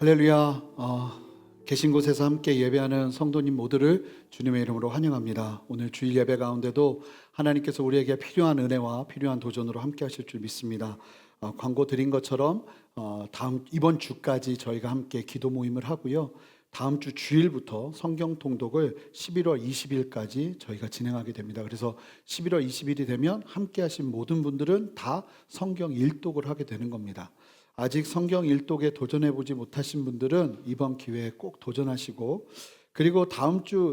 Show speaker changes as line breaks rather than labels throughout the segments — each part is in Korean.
할렐루야. 계신 곳에서 함께 예배하는 성도님 모두를 주님의 이름으로 환영합니다. 오늘 주일 예배 가운데도 하나님께서 우리에게 필요한 은혜와 필요한 도전으로 함께 하실 줄 믿습니다. 광고 드린 것처럼 이번 주까지 저희가 함께 기도 모임을 하고요. 다음 주 주일부터 성경 통독을 11월 20일까지 저희가 진행하게 됩니다. 그래서 11월 20일이 되면 함께 하신 모든 분들은 다 성경 일독을 하게 되는 겁니다. 아직 성경 일독에 도전해보지 못하신 분들은 이번 기회에 꼭 도전하시고, 그리고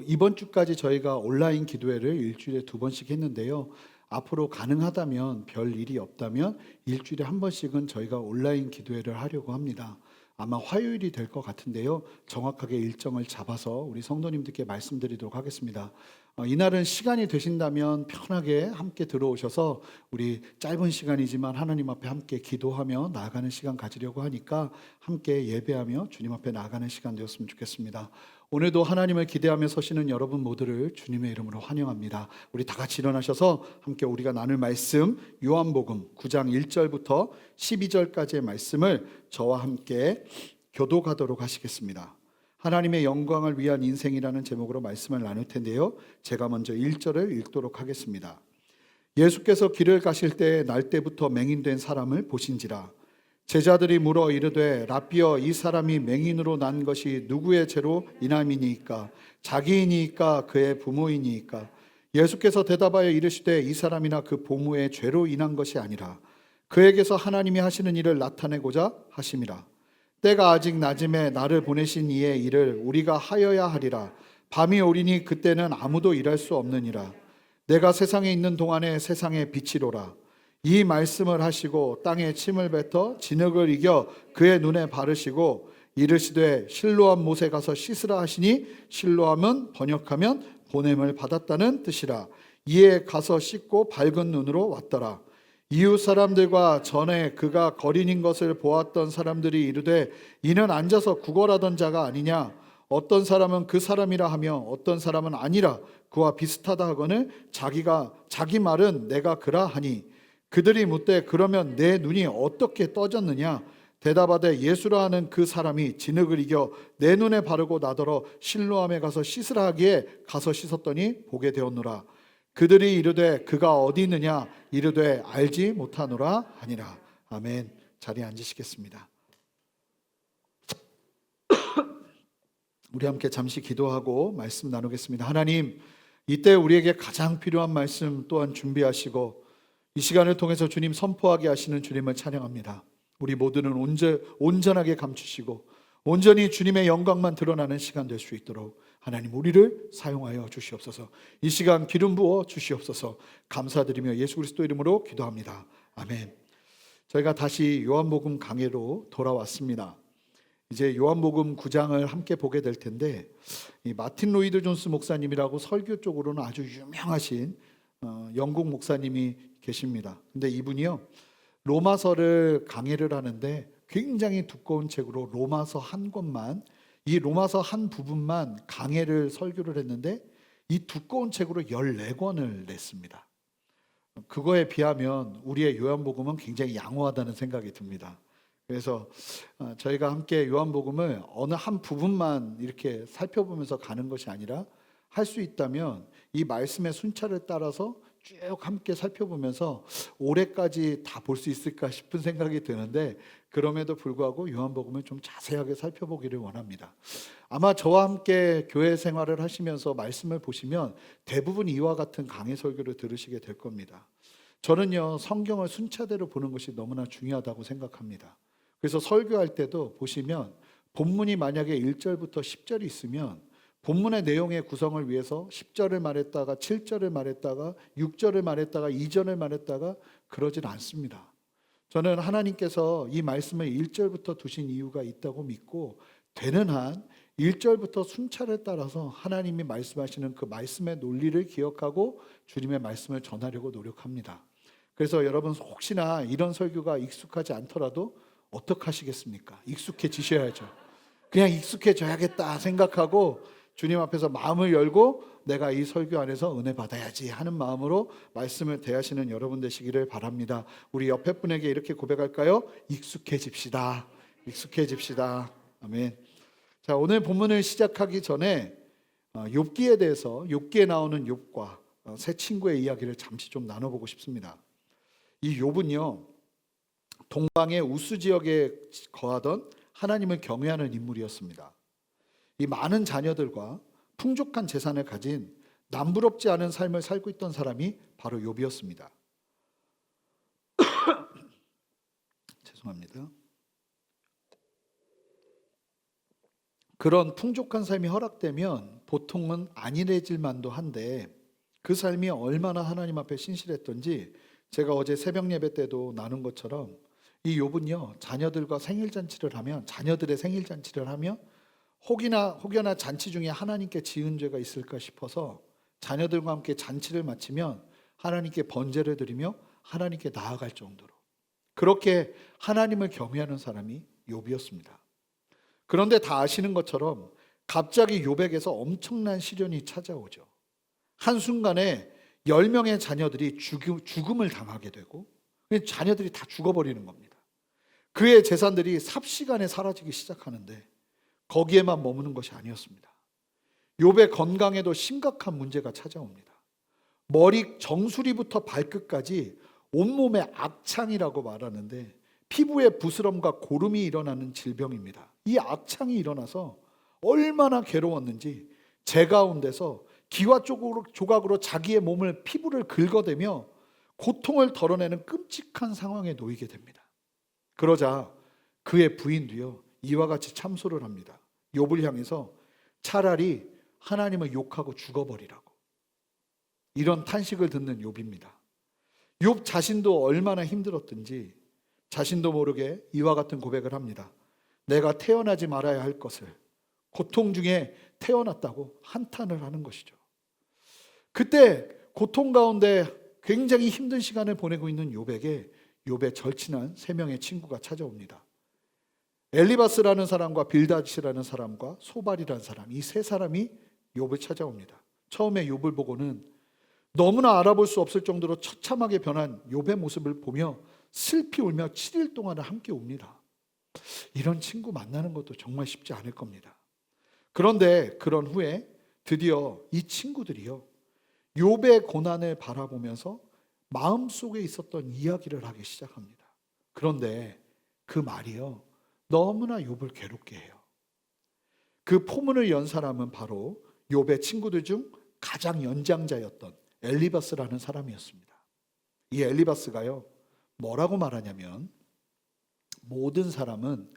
이번 주까지 저희가 온라인 기도회를 일주일에 2번씩 했는데요. 앞으로 가능하다면, 별 일이 없다면 일주일에 1번씩은 저희가 온라인 기도회를 하려고 합니다. 아마 화요일이 될 것 같은데요. 정확하게 일정을 잡아서 우리 성도님들께 말씀드리도록 하겠습니다. 이날은 시간이 되신다면 편하게 함께 들어오셔서 우리 짧은 시간이지만 하나님 앞에 함께 기도하며 나아가는 시간 가지려고 하니까 함께 예배하며 주님 앞에 나아가는 시간 되었으면 좋겠습니다. 오늘도 하나님을 기대하며 서시는 여러분 모두를 주님의 이름으로 환영합니다. 우리 다 같이 일어나셔서 함께 우리가 나눌 말씀, 요한복음 9장 1절부터 12절까지의 말씀을 저와 함께 교독하도록 하시겠습니다. 하나님의 영광을 위한 인생이라는 제목으로 말씀을 나눌 텐데요. 제가 먼저 1절을 읽도록 하겠습니다. 예수께서 길을 가실 때에 날때부터 맹인된 사람을 보신지라. 제자들이 물어 이르되 라삐어, 이 사람이 맹인으로 난 것이 누구의 죄로 인함이니이까? 자기이니이까 그의 부모이니이까? 예수께서 대답하여 이르시되 이 사람이나 그 부모의 죄로 인한 것이 아니라 그에게서 하나님이 하시는 일을 나타내고자 하심이라. 때가 아직 낮음에 나를 보내신 이의 일을 우리가 하여야 하리라. 밤이 오리니 그때는 아무도 일할 수 없느니라. 내가 세상에 있는 동안에 세상의 빛이로라. 이 말씀을 하시고 땅에 침을 뱉어 진흙을 이겨 그의 눈에 바르시고 이르시되 실로암 못에 가서 씻으라 하시니, 실로암은 번역하면 보냄을 받았다는 뜻이라. 이에 가서 씻고 밝은 눈으로 왔더라. 이웃 사람들과 전에 그가 거린인 것을 보았던 사람들이 이르되 이는 앉아서 구걸하던 자가 아니냐? 어떤 사람은 그 사람이라 하며 어떤 사람은 아니라 그와 비슷하다 하거늘 자기 말은 내가 그라 하니, 그들이 묻되 그러면 내 눈이 어떻게 떠졌느냐? 대답하되 예수라 하는 그 사람이 진흙을 이겨 내 눈에 바르고 나더러 실로암에 가서 씻으라 하기에 가서 씻었더니 보게 되었노라. 그들이 이르되 그가 어디 있느냐? 이르되 알지 못하노라 하니라. 아멘. 자리에 앉으시겠습니다. 우리 함께 잠시 기도하고 말씀 나누겠습니다. 하나님, 이때 우리에게 가장 필요한 말씀 또한 준비하시고 이 시간을 통해서 주님 선포하게 하시는 주님을 찬양합니다. 우리 모두는 온전하게 감추시고 온전히 주님의 영광만 드러나는 시간 될 수 있도록 하나님 우리를 사용하여 주시옵소서. 이 시간 기름 부어 주시옵소서. 감사드리며 예수 그리스도 이름으로 기도합니다. 아멘. 저희가 다시 요한복음 강해로 돌아왔습니다. 이제 요한복음 9장을 함께 보게 될 텐데, 이 마틴 로이드 존스 목사님이라고 설교 쪽으로는 아주 유명하신 영국 목사님이 계십니다. 근데 이분이요, 로마서를 강해를 하는데 굉장히 두꺼운 책으로 로마서 한 권만, 이 로마서 한 부분만 강해를 설교를 했는데 이 두꺼운 책으로 14권을 냈습니다. 그거에 비하면 우리의 요한복음은 굉장히 양호하다는 생각이 듭니다. 그래서 저희가 함께 요한복음을 어느 한 부분만 이렇게 살펴보면서 가는 것이 아니라 할 수 있다면 이 말씀의 순차를 따라서 쭉 함께 살펴보면서 올해까지 다 볼 수 있을까 싶은 생각이 드는데, 그럼에도 불구하고 요한복음을 좀 자세하게 살펴보기를 원합니다. 아마 저와 함께 교회 생활을 하시면서 말씀을 보시면 대부분 이와 같은 강해 설교를 들으시게 될 겁니다. 저는요, 성경을 순차대로 보는 것이 너무나 중요하다고 생각합니다. 그래서 설교할 때도 보시면 본문이 만약에 1절부터 10절이 있으면 본문의 내용의 구성을 위해서 10절을 말했다가 7절을 말했다가 6절을 말했다가 2절을 말했다가 그러진 않습니다. 저는 하나님께서 이 말씀을 1절부터 두신 이유가 있다고 믿고, 되는 한 1절부터 순차를 따라서 하나님이 말씀하시는 그 말씀의 논리를 기억하고 주님의 말씀을 전하려고 노력합니다. 그래서 여러분, 혹시나 이런 설교가 익숙하지 않더라도 어떻게 하시겠습니까? 익숙해지셔야죠. 그냥 익숙해져야겠다 생각하고 주님 앞에서 마음을 열고 내가 이 설교 안에서 은혜 받아야지 하는 마음으로 말씀을 대하시는 여러분 되시기를 바랍니다. 우리 옆에 분에게 이렇게 고백할까요? 익숙해집시다. 익숙해집시다. 아멘. 자, 오늘 본문을 시작하기 전에 욥기에 대해서 욥기에 나오는 욥과 세 친구의 이야기를 잠시 좀 나눠보고 싶습니다. 이 욥은요, 동방의 우스 지역에 거하던 하나님을 경외하는 인물이었습니다. 이 많은 자녀들과 풍족한 재산을 가진 남부럽지 않은 삶을 살고 있던 사람이 바로 욥이었습니다. 죄송합니다. 그런 풍족한 삶이 허락되면 보통은 안일해질 만도 한데 그 삶이 얼마나 하나님 앞에 신실했던지 제가 어제 새벽 예배 때도 나눈 것처럼 이 욥은요, 자녀들과 생일잔치를 하면, 자녀들의 생일잔치를 하면 혹여나 잔치 중에 하나님께 지은 죄가 있을까 싶어서 자녀들과 함께 잔치를 마치면 하나님께 번제를 드리며 하나님께 나아갈 정도로 그렇게 하나님을 경외하는 사람이 욥이었습니다. 그런데 다 아시는 것처럼 갑자기 욥에게서 엄청난 시련이 찾아오죠. 한순간에 10명의 자녀들이 죽음을 당하게 되고 자녀들이 다 죽어버리는 겁니다. 그의 재산들이 삽시간에 사라지기 시작하는데 거기에만 머무는 것이 아니었습니다. 욥의 건강에도 심각한 문제가 찾아옵니다. 머리 정수리부터 발끝까지 온몸에 악창이라고 말하는데 피부에 부스럼과 고름이 일어나는 질병입니다. 이 악창이 일어나서 얼마나 괴로웠는지 제 가운데서 기와 조각으로 자기의 몸을 피부를 긁어대며 고통을 덜어내는 끔찍한 상황에 놓이게 됩니다. 그러자 그의 부인도요, 이와 같이 참소를 합니다. 욥을 향해서 차라리 하나님을 욕하고 죽어버리라고. 이런 탄식을 듣는 욥입니다. 욥 자신도 얼마나 힘들었든지 자신도 모르게 이와 같은 고백을 합니다. 내가 태어나지 말아야 할 것을 고통 중에 태어났다고 한탄을 하는 것이죠. 그때 고통 가운데 굉장히 힘든 시간을 보내고 있는 욥에게 욥의 절친한 3명의 친구가 찾아옵니다. 엘리바스라는 사람과 빌닷이라는 사람과 소발이라는 사람, 이 3사람이 욥을 찾아옵니다. 처음에 욥을 보고는 너무나 알아볼 수 없을 정도로 처참하게 변한 욥의 모습을 보며 슬피 울며 7일 동안을 함께 웁니다. 이런 친구 만나는 것도 정말 쉽지 않을 겁니다. 그런데 그런 후에 드디어 이 친구들이요, 욥의 고난을 바라보면서 마음속에 있었던 이야기를 하기 시작합니다. 그런데 그 말이요, 너무나 욥을 괴롭게 해요. 그 포문을 연 사람은 바로 욥의 친구들 중 가장 연장자였던 엘리바스라는 사람이었습니다. 이 엘리바스가요, 뭐라고 말하냐면 모든 사람은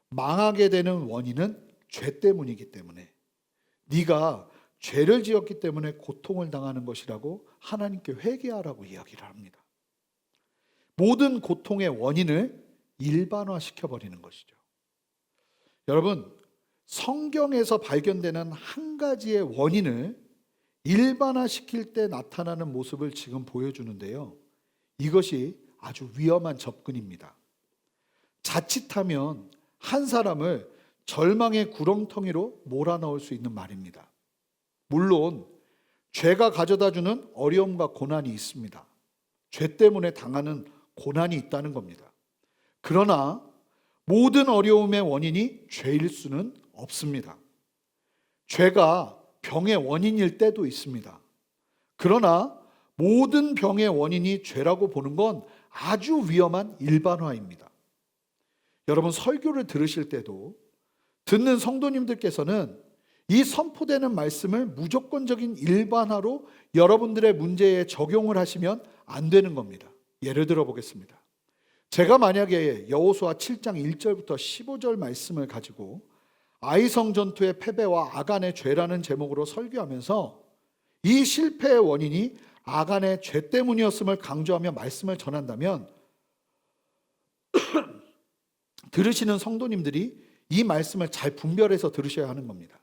망하게 되는 원인은 죄 때문이기 때문에 네가 죄를 지었기 때문에 고통을 당하는 것이라고 하나님께 회개하라고 이야기를 합니다. 모든 고통의 원인을 일반화시켜버리는 것이죠. 여러분, 성경에서 발견되는 한 가지의 원인을 일반화시킬 때 나타나는 모습을 지금 보여주는데요, 이것이 아주 위험한 접근입니다. 자칫하면 한 사람을 절망의 구렁텅이로 몰아넣을 수 있는 말입니다. 물론 죄가 가져다주는 어려움과 고난이 있습니다. 죄 때문에 당하는 고난이 있다는 겁니다. 그러나 모든 어려움의 원인이 죄일 수는 없습니다. 죄가 병의 원인일 때도 있습니다. 그러나 모든 병의 원인이 죄라고 보는 건 아주 위험한 일반화입니다. 여러분, 설교를 들으실 때도 듣는 성도님들께서는 이 선포되는 말씀을 무조건적인 일반화로 여러분들의 문제에 적용을 하시면 안 되는 겁니다. 예를 들어 보겠습니다. 제가 만약에 여호수아 7장 1절부터 15절 말씀을 가지고 아이성 전투의 패배와 아간의 죄라는 제목으로 설교하면서 이 실패의 원인이 아간의 죄 때문이었음을 강조하며 말씀을 전한다면 들으시는 성도님들이 이 말씀을 잘 분별해서 들으셔야 하는 겁니다.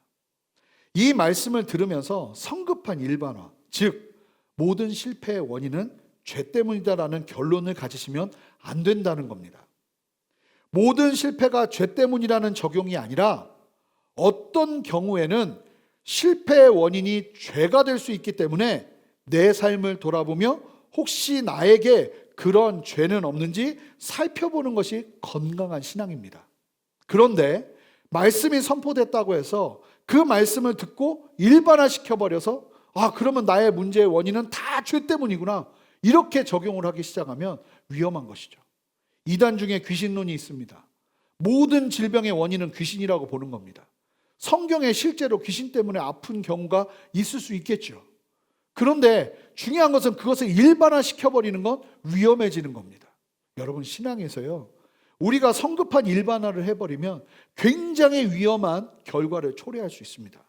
이 말씀을 들으면서 성급한 일반화, 즉 모든 실패의 원인은 죄 때문이다라는 결론을 가지시면 안 된다는 겁니다. 모든 실패가 죄 때문이라는 적용이 아니라 어떤 경우에는 실패의 원인이 죄가 될 수 있기 때문에 내 삶을 돌아보며 혹시 나에게 그런 죄는 없는지 살펴보는 것이 건강한 신앙입니다. 그런데 말씀이 선포됐다고 해서 그 말씀을 듣고 일반화시켜버려서 그러면 나의 문제의 원인은 다 죄 때문이구나, 이렇게 적용을 하기 시작하면 위험한 것이죠. 이단 중에 귀신론이 있습니다. 모든 질병의 원인은 귀신이라고 보는 겁니다. 성경에 실제로 귀신 때문에 아픈 경우가 있을 수 있겠죠. 그런데 중요한 것은 그것을 일반화시켜버리는 건 위험해지는 겁니다. 여러분, 신앙에서요, 우리가 성급한 일반화를 해버리면 굉장히 위험한 결과를 초래할 수 있습니다.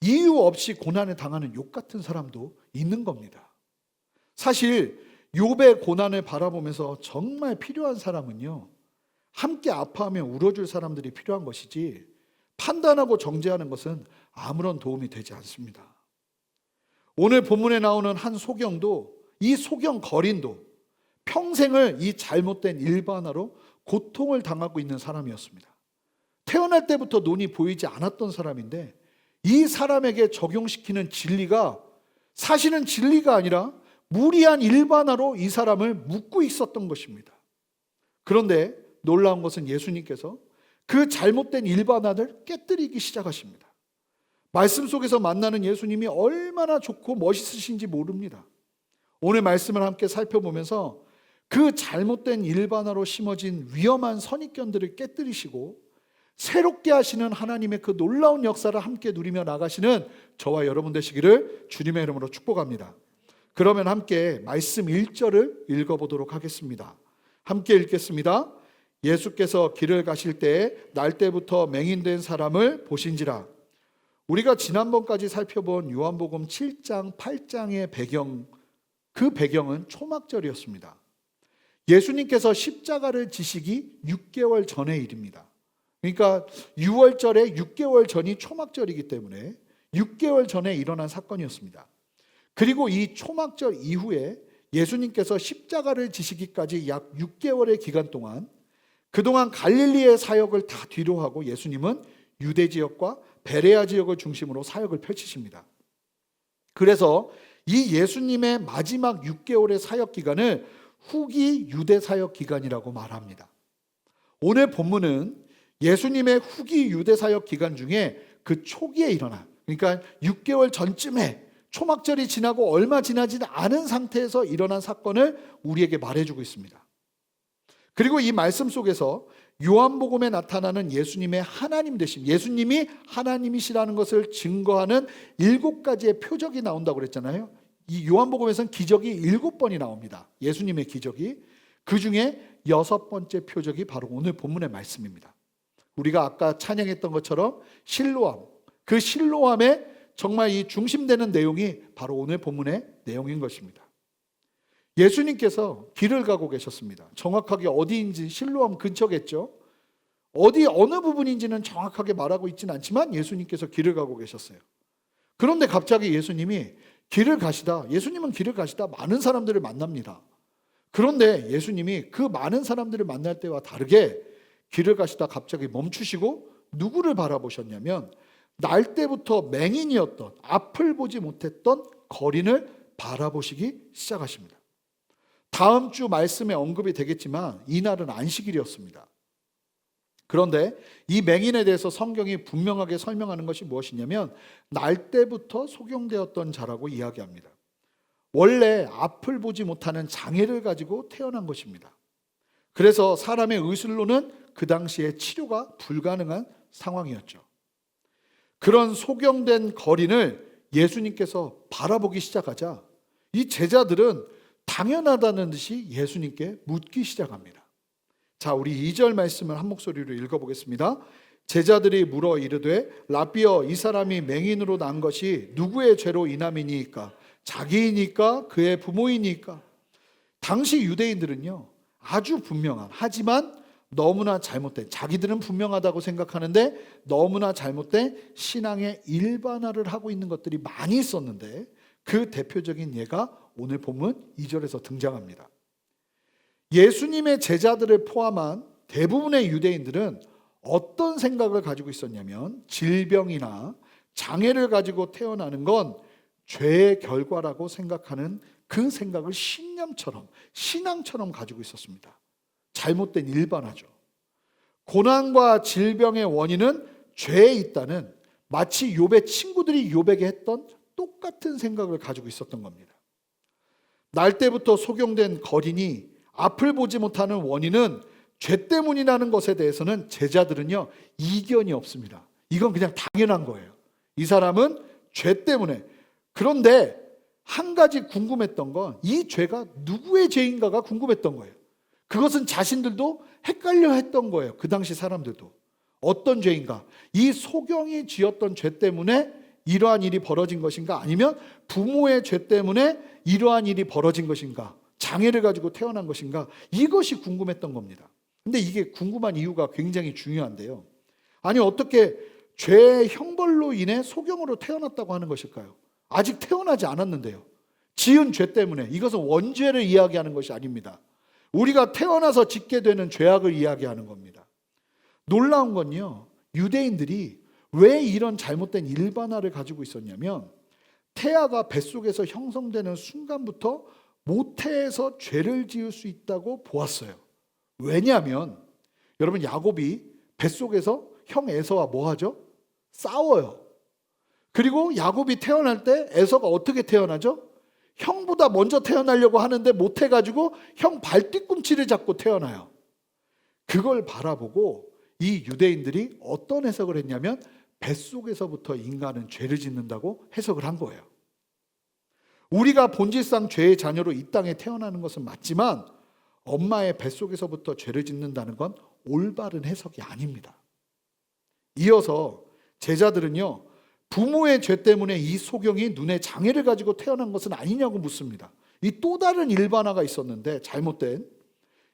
이유 없이 고난을 당하는 욥 같은 사람도 있는 겁니다. 사실 욥의 고난을 바라보면서 정말 필요한 사람은요, 함께 아파하며 울어줄 사람들이 필요한 것이지 판단하고 정죄하는 것은 아무런 도움이 되지 않습니다. 오늘 본문에 나오는 한 소경도, 이 소경 거린도 평생을 이 잘못된 일반화로 고통을 당하고 있는 사람이었습니다. 태어날 때부터 눈이 보이지 않았던 사람인데 이 사람에게 적용시키는 진리가 사실은 진리가 아니라 무리한 일반화로 이 사람을 묶고 있었던 것입니다. 그런데 놀라운 것은 예수님께서 그 잘못된 일반화를 깨뜨리기 시작하십니다. 말씀 속에서 만나는 예수님이 얼마나 좋고 멋있으신지 모릅니다. 오늘 말씀을 함께 살펴보면서 그 잘못된 일반화로 심어진 위험한 선입견들을 깨뜨리시고 새롭게 하시는 하나님의 그 놀라운 역사를 함께 누리며 나가시는 저와 여러분 되시기를 주님의 이름으로 축복합니다. 그러면 함께 말씀 1절을 읽어보도록 하겠습니다. 함께 읽겠습니다. 예수께서 길을 가실 때에 날때부터 맹인된 사람을 보신지라. 우리가 지난번까지 살펴본 요한복음 7장, 8장의 배경, 그 배경은 초막절이었습니다. 예수님께서 십자가를 지시기 6개월 전의 일입니다. 그러니까 6월절에 6개월 전이 초막절이기 때문에 6개월 전에 일어난 사건이었습니다. 그리고 이 초막절 이후에 예수님께서 십자가를 지시기까지 약 6개월의 기간 동안 그동안 갈릴리의 사역을 다 뒤로 하고 예수님은 유대 지역과 베레아 지역을 중심으로 사역을 펼치십니다. 그래서 이 예수님의 마지막 6개월의 사역 기간을 후기 유대 사역 기간이라고 말합니다. 오늘 본문은 예수님의 후기 유대 사역 기간 중에 그 초기에 일어난, 그러니까 6개월 전쯤에 초막절이 지나고 얼마 지나지 않은 상태에서 일어난 사건을 우리에게 말해주고 있습니다. 그리고 이 말씀 속에서 요한복음에 나타나는 예수님의 하나님 되심, 예수님이 하나님이시라는 것을 증거하는 7가지의 표적이 나온다고 그랬잖아요. 이 요한복음에서는 기적이 7번이 나옵니다. 예수님의 기적이. 그 중에 6번째 표적이 바로 오늘 본문의 말씀입니다. 우리가 아까 찬양했던 것처럼 실로암, 그 실로암에 정말 이 중심되는 내용이 바로 오늘 본문의 내용인 것입니다. 예수님께서 길을 가고 계셨습니다. 정확하게 어디인지 실로암 근처겠죠. 어느 부분인지는 정확하게 말하고 있지는 않지만 예수님께서 길을 가고 계셨어요. 그런데 갑자기 예수님은 길을 가시다 많은 사람들을 만납니다. 그런데 예수님이 그 많은 사람들을 만날 때와 다르게 길을 가시다 갑자기 멈추시고 누구를 바라보셨냐면 날 때부터 맹인이었던, 앞을 보지 못했던 거린을 바라보시기 시작하십니다. 다음 주 말씀에 언급이 되겠지만 이날은 안식일이었습니다. 그런데 이 맹인에 대해서 성경이 분명하게 설명하는 것이 무엇이냐면 날 때부터 소경되었던 자라고 이야기합니다. 원래 앞을 보지 못하는 장애를 가지고 태어난 것입니다. 그래서 사람의 의술로는 그 당시에 치료가 불가능한 상황이었죠. 그런 소경된 거린을 예수님께서 바라보기 시작하자 이 제자들은 당연하다는 듯이 예수님께 묻기 시작합니다. 자, 우리 2절 말씀을 한 목소리로 읽어보겠습니다. 제자들이 물어 이르되 라비여, 이 사람이 맹인으로 난 것이 누구의 죄로 인함이니까? 자기이니까 그의 부모이니까? 당시 유대인들은요, 아주 분명한, 하지만 너무나 잘못된, 자기들은 분명하다고 생각하는데 너무나 잘못된 신앙의 일반화를 하고 있는 것들이 많이 있었는데 그 대표적인 예가 오늘 본문 2절에서 등장합니다. 예수님의 제자들을 포함한 대부분의 유대인들은 어떤 생각을 가지고 있었냐면 질병이나 장애를 가지고 태어나는 건 죄의 결과라고 생각하는 그 생각을 신념처럼, 신앙처럼 가지고 있었습니다. 잘못된 일반화죠. 고난과 질병의 원인은 죄에 있다는, 마치 욥의 친구들이 욥에게 했던 똑같은 생각을 가지고 있었던 겁니다. 날 때부터 속용된 거린이 앞을 보지 못하는 원인은 죄 때문이라는 것에 대해서는 제자들은요, 이견이 없습니다. 이건 그냥 당연한 거예요. 이 사람은 죄 때문에. 그런데 한 가지 궁금했던 건 이 죄가 누구의 죄인가가 궁금했던 거예요. 그것은 자신들도 헷갈려 했던 거예요. 그 당시 사람들도. 어떤 죄인가? 이 소경이 지었던 죄 때문에 이러한 일이 벌어진 것인가? 아니면 부모의 죄 때문에 이러한 일이 벌어진 것인가? 장애를 가지고 태어난 것인가? 이것이 궁금했던 겁니다. 근데 이게 궁금한 이유가 굉장히 중요한데요. 아니, 어떻게 죄의 형벌로 인해 소경으로 태어났다고 하는 것일까요? 아직 태어나지 않았는데요. 지은 죄 때문에. 이것은 원죄를 이야기하는 것이 아닙니다. 우리가 태어나서 짓게 되는 죄악을 이야기하는 겁니다. 놀라운 건요, 유대인들이 왜 이런 잘못된 일반화를 가지고 있었냐면, 태아가 뱃속에서 형성되는 순간부터 모태에서 죄를 지을 수 있다고 보았어요. 왜냐하면 여러분, 야곱이 뱃속에서 형 에서와 뭐 하죠? 싸워요. 그리고 야곱이 태어날 때 에서가 어떻게 태어나죠? 형보다 먼저 태어나려고 하는데 못해가지고 형 발뒤꿈치를 잡고 태어나요. 그걸 바라보고 이 유대인들이 어떤 해석을 했냐면, 뱃속에서부터 인간은 죄를 짓는다고 해석을 한 거예요. 우리가 본질상 죄의 자녀로 이 땅에 태어나는 것은 맞지만 엄마의 뱃속에서부터 죄를 짓는다는 건 올바른 해석이 아닙니다. 이어서 제자들은요, 부모의 죄 때문에 이 소경이 눈에 장애를 가지고 태어난 것은 아니냐고 묻습니다. 이 또 다른 일반화가 있었는데, 잘못된,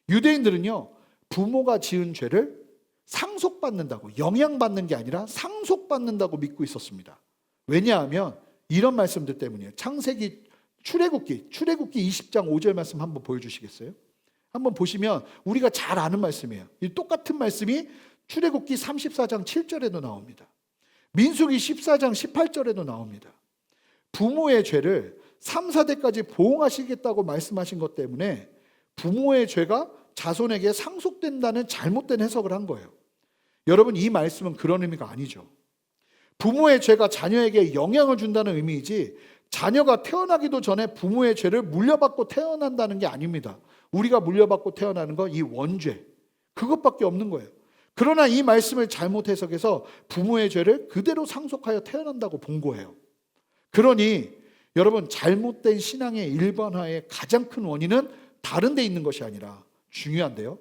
유대인들은요, 부모가 지은 죄를 상속받는다고, 영향받는 게 아니라 상속받는다고 믿고 있었습니다. 왜냐하면 이런 말씀들 때문이에요. 출애굽기 20장 5절 말씀 한번 보여주시겠어요? 한번 보시면 우리가 잘 아는 말씀이에요. 이 똑같은 말씀이 출애굽기 34장 7절에도 나옵니다. 민수기 14장 18절에도 나옵니다. 부모의 죄를 3, 4대까지 보응하시겠다고 말씀하신 것 때문에 부모의 죄가 자손에게 상속된다는 잘못된 해석을 한 거예요. 여러분, 이 말씀은 그런 의미가 아니죠. 부모의 죄가 자녀에게 영향을 준다는 의미이지, 자녀가 태어나기도 전에 부모의 죄를 물려받고 태어난다는 게 아닙니다. 우리가 물려받고 태어나는 건 이 원죄, 그것밖에 없는 거예요. 그러나 이 말씀을 잘못 해석해서 부모의 죄를 그대로 상속하여 태어난다고 본 거예요. 그러니 여러분, 잘못된 신앙의 일반화의 가장 큰 원인은 다른 데 있는 것이 아니라, 중요한데요,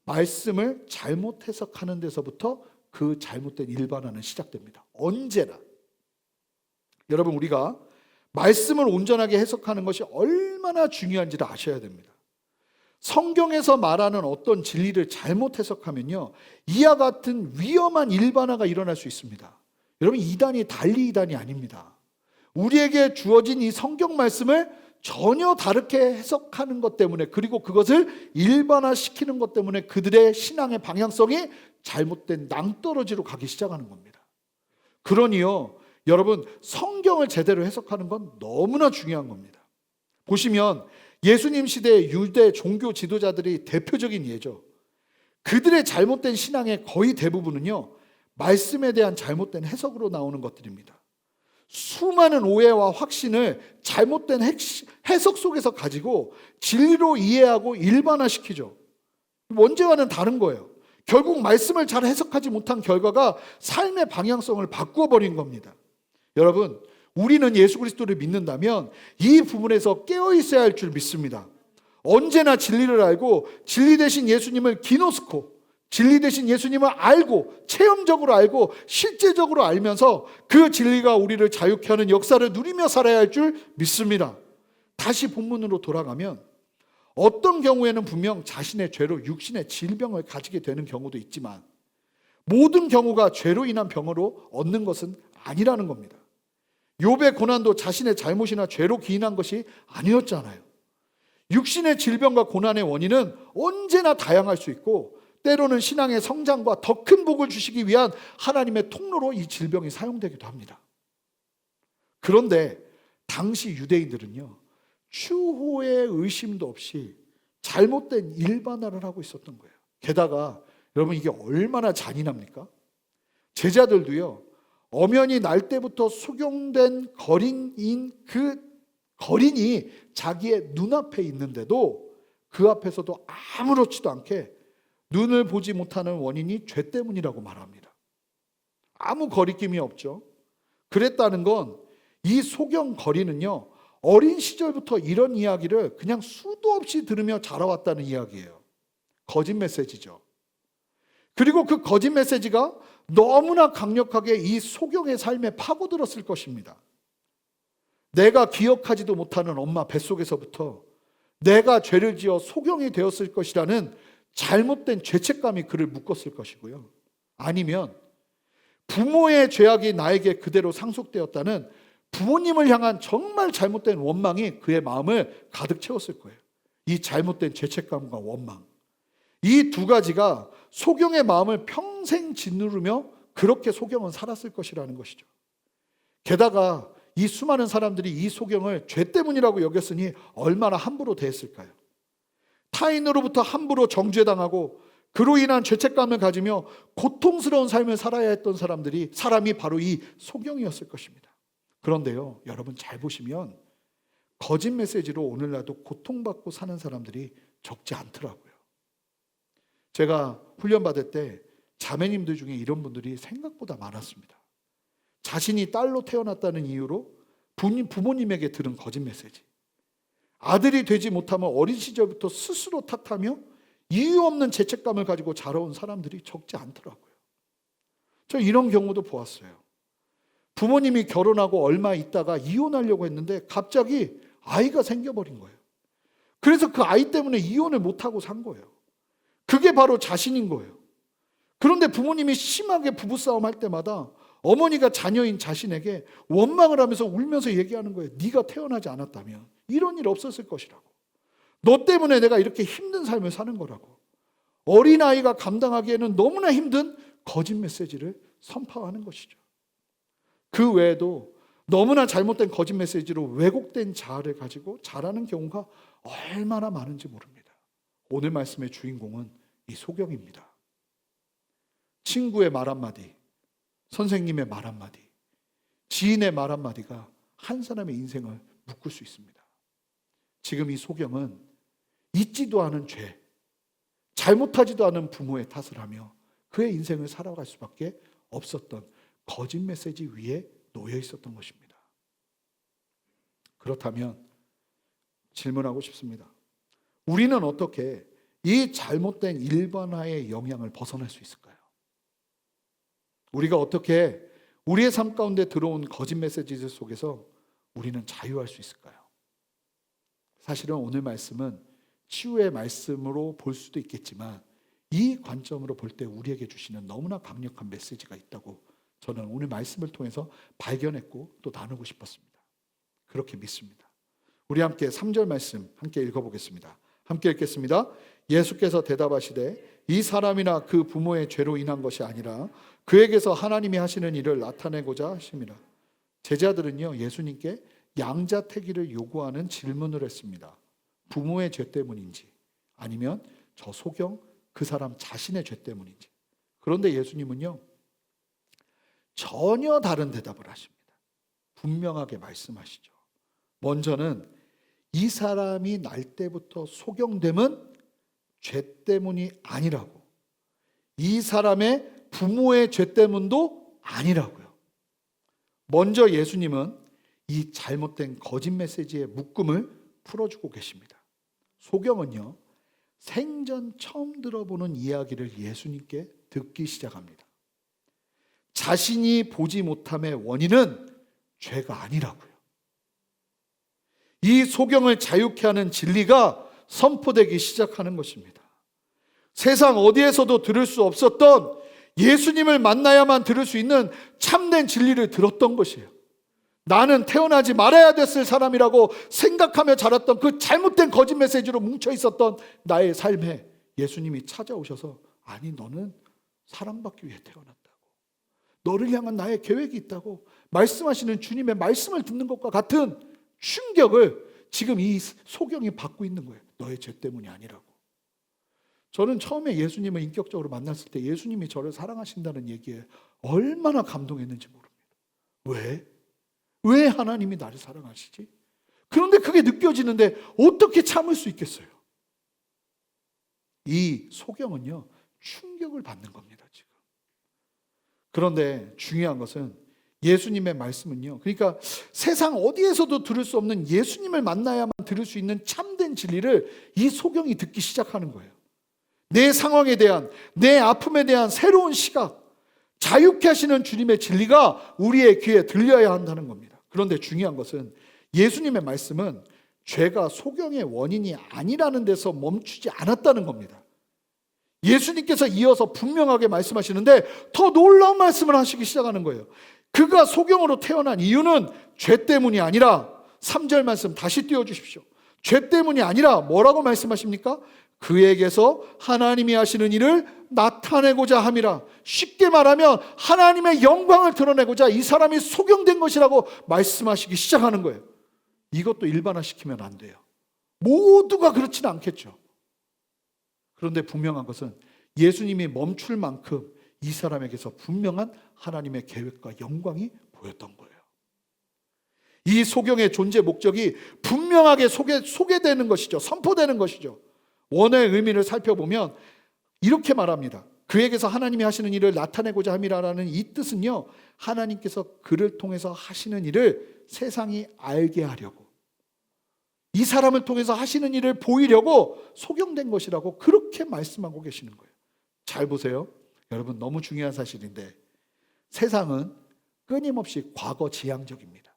말씀을 잘못 해석하는 데서부터 그 잘못된 일반화는 시작됩니다. 언제나. 여러분, 우리가 말씀을 온전하게 해석하는 것이 얼마나 중요한지를 아셔야 됩니다. 성경에서 말하는 어떤 진리를 잘못 해석하면요, 이와 같은 위험한 일반화가 일어날 수 있습니다. 여러분, 이단이 달리 이단이 아닙니다. 우리에게 주어진 이 성경 말씀을 전혀 다르게 해석하는 것 때문에, 그리고 그것을 일반화시키는 것 때문에 그들의 신앙의 방향성이 잘못된 낭떠러지로 가기 시작하는 겁니다. 그러니요, 여러분, 성경을 제대로 해석하는 건 너무나 중요한 겁니다. 보시면 예수님 시대의 유대 종교 지도자들이 대표적인 예죠. 그들의 잘못된 신앙의 거의 대부분은요, 말씀에 대한 잘못된 해석으로 나오는 것들입니다. 수많은 오해와 확신을 잘못된 해석 속에서 가지고 진리로 이해하고 일반화시키죠. 원죄와는 다른 거예요. 결국 말씀을 잘 해석하지 못한 결과가 삶의 방향성을 바꾸어 버린 겁니다. 여러분, 우리는 예수 그리스도를 믿는다면 이 부분에서 깨어 있어야 할 줄 믿습니다. 언제나 진리를 알고 진리 되신 예수님을 기노스코, 진리 되신 예수님을 알고, 체험적으로 알고 실제적으로 알면서 그 진리가 우리를 자유케 하는 역사를 누리며 살아야 할 줄 믿습니다. 다시 본문으로 돌아가면, 어떤 경우에는 분명 자신의 죄로 육신의 질병을 가지게 되는 경우도 있지만, 모든 경우가 죄로 인한 병으로 얻는 것은 아니라는 겁니다. 욥의 고난도 자신의 잘못이나 죄로 기인한 것이 아니었잖아요. 육신의 질병과 고난의 원인은 언제나 다양할 수 있고, 때로는 신앙의 성장과 더 큰 복을 주시기 위한 하나님의 통로로 이 질병이 사용되기도 합니다. 그런데 당시 유대인들은요, 추호의 의심도 없이 잘못된 일반화를 하고 있었던 거예요. 게다가
여러분, 이게 얼마나 잔인합니까? 제자들도요, 엄연히 날 때부터 속용된 거린인 그 거린이 자기의 눈앞에 있는데도 그 앞에서도 아무렇지도 않게 눈을 보지 못하는 원인이 죄 때문이라고 말합니다. 아무 거리낌이 없죠. 그랬다는 건 이 소경 거린은요, 어린 시절부터 이런 이야기를 그냥 수도 없이 들으며 자라왔다는 이야기예요. 거짓 메시지죠. 그리고 그 거짓 메시지가 너무나 강력하게 이 소경의 삶에 파고들었을 것입니다. 내가 기억하지도 못하는 엄마 뱃속에서부터 내가 죄를 지어 소경이 되었을 것이라는 잘못된 죄책감이 그를 묶었을 것이고요. 아니면 부모의 죄악이 나에게 그대로 상속되었다는 부모님을 향한 정말 잘못된 원망이 그의 마음을 가득 채웠을 거예요. 이 잘못된 죄책감과 원망, 이 두 가지가 소경의 마음을 평생 짓누르며 그렇게 소경은 살았을 것이라는 것이죠. 게다가 이 수많은 사람들이 이 소경을 죄 때문이라고 여겼으니 얼마나 함부로 대했을까요? 타인으로부터 함부로 정죄당하고 그로 인한 죄책감을 가지며 고통스러운 삶을 살아야 했던 사람이 바로 이 소경이었을 것입니다. 그런데요, 여러분 잘 보시면 거짓 메시지로 오늘날도 고통받고 사는 사람들이 적지 않더라고요. 제가 훈련받을 때 자매님들 중에 이런 분들이 생각보다 많았습니다. 자신이 딸로 태어났다는 이유로 부모님에게 들은 거짓 메시지, 아들이 되지 못하면 어린 시절부터 스스로 탓하며 이유 없는 죄책감을 가지고 자라온 사람들이 적지 않더라고요. 저 이런 경우도 보았어요. 부모님이 결혼하고 얼마 있다가 이혼하려고 했는데 갑자기 아이가 생겨버린 거예요. 그래서 그 아이 때문에 이혼을 못하고 산 거예요. 그게 바로 자신인 거예요. 그런데 부모님이 심하게 부부싸움 할 때마다 어머니가 자녀인 자신에게 원망을 하면서 울면서 얘기하는 거예요. 네가 태어나지 않았다면 이런 일 없었을 것이라고. 너 때문에 내가 이렇게 힘든 삶을 사는 거라고. 어린아이가 감당하기에는 너무나 힘든 거짓 메시지를 선포하는 것이죠. 그 외에도 너무나 잘못된 거짓 메시지로 왜곡된 자아를 가지고 자라는 경우가 얼마나 많은지 모릅니다. 오늘 말씀의 주인공은 이 소경입니다. 친구의 말 한마디, 선생님의 말 한마디, 지인의 말 한마디가 한 사람의 인생을 묶을 수 있습니다. 지금 이 소경은 잊지도 않은 죄, 잘못하지도 않은 부모의 탓을 하며 그의 인생을 살아갈 수밖에 없었던 거짓 메시지 위에 놓여 있었던 것입니다. 그렇다면 질문하고 싶습니다. 우리는 어떻게 이 잘못된 일반화의 영향을 벗어날 수 있을까요? 우리가 어떻게 우리의 삶 가운데 들어온 거짓 메시지들 속에서 우리는 자유할 수 있을까요? 사실은 오늘 말씀은 치유의 말씀으로 볼 수도 있겠지만 이 관점으로 볼 때 우리에게 주시는 너무나 강력한 메시지가 있다고 저는 오늘 말씀을 통해서 발견했고 또 나누고 싶었습니다. 그렇게 믿습니다. 우리 함께 3절 말씀 함께 읽어보겠습니다. 함께 읽겠습니다. 예수께서 대답하시되 이 사람이나 그 부모의 죄로 인한 것이 아니라 그에게서 하나님이 하시는 일을 나타내고자 하심이라. 제자들은요, 예수님께 양자택일을 요구하는 질문을 했습니다. 부모의 죄 때문인지 아니면 저 소경 그 사람 자신의 죄 때문인지. 그런데 예수님은요, 전혀 다른 대답을 하십니다. 분명하게 말씀하시죠. 먼저는 이 사람이 날 때부터 소경됨은 죄 때문이 아니라고, 이 사람의 부모의 죄 때문도 아니라고요. 먼저 예수님은 이 잘못된 거짓 메시지의 묶음을 풀어주고 계십니다. 소경은요, 생전 처음 들어보는 이야기를 예수님께 듣기 시작합니다. 자신이 보지 못함의 원인은 죄가 아니라고요. 이 소경을 자유케 하는 진리가 선포되기 시작하는 것입니다. 세상 어디에서도 들을 수 없었던, 예수님을 만나야만 들을 수 있는 참된 진리를 들었던 것이에요. 나는 태어나지 말아야 됐을 사람이라고 생각하며 자랐던 그 잘못된 거짓 메시지로 뭉쳐 있었던 나의 삶에 예수님이 찾아오셔서, 아니 너는 사랑받기 위해 태어났다고, 너를 향한 나의 계획이 있다고 말씀하시는 주님의 말씀을 듣는 것과 같은 충격을 지금 이 소경이 받고 있는 거예요. 너의 죄 때문이 아니라고. 저는 처음에 예수님을 인격적으로 만났을 때 예수님이 저를 사랑하신다는 얘기에 얼마나 감동했는지 모릅니다. 왜? 왜 하나님이 나를 사랑하시지? 그런데 그게 느껴지는데 어떻게 참을 수 있겠어요? 이 소경은요, 충격을 받는 겁니다, 지금. 그런데 중요한 것은 예수님의 말씀은요, 그러니까 세상 어디에서도 들을 수 없는 예수님을 만나야만 들을 수 있는 참된 진리를 이 소경이 듣기 시작하는 거예요. 내 상황에 대한, 내 아픔에 대한 새로운 시각, 자유케 하시는 주님의 진리가 우리의 귀에 들려야 한다는 겁니다. 그런데 중요한 것은 예수님의 말씀은 죄가 소경의 원인이 아니라는 데서 멈추지 않았다는 겁니다. 예수님께서 이어서 분명하게 말씀하시는데 더 놀라운 말씀을 하시기 시작하는 거예요. 그가 소경으로 태어난 이유는 죄 때문이 아니라, 3절 말씀 다시 띄워주십시오. 죄 때문이 아니라 뭐라고 말씀하십니까? 그에게서 하나님이 하시는 일을 나타내고자 함이라. 쉽게 말하면 하나님의 영광을 드러내고자 이 사람이 소경된 것이라고 말씀하시기 시작하는 거예요. 이것도 일반화시키면 안 돼요. 모두가 그렇지는 않겠죠. 그런데 분명한 것은 예수님이 멈출 만큼 이 사람에게서 분명한 하나님의 계획과 영광이 보였던 거예요. 이 소경의 존재 목적이 분명하게 소개되는 것이죠. 선포되는 것이죠. 원어의 의미를 살펴보면 이렇게 말합니다. 그에게서 하나님이 하시는 일을 나타내고자 함이라는 이 뜻은요, 하나님께서 그를 통해서 하시는 일을 세상이 알게 하려고, 이 사람을 통해서 하시는 일을 보이려고 소경된 것이라고 그렇게 말씀하고 계시는 거예요. 잘 보세요. 여러분, 너무 중요한 사실인데 세상은 끊임없이 과거 지향적입니다.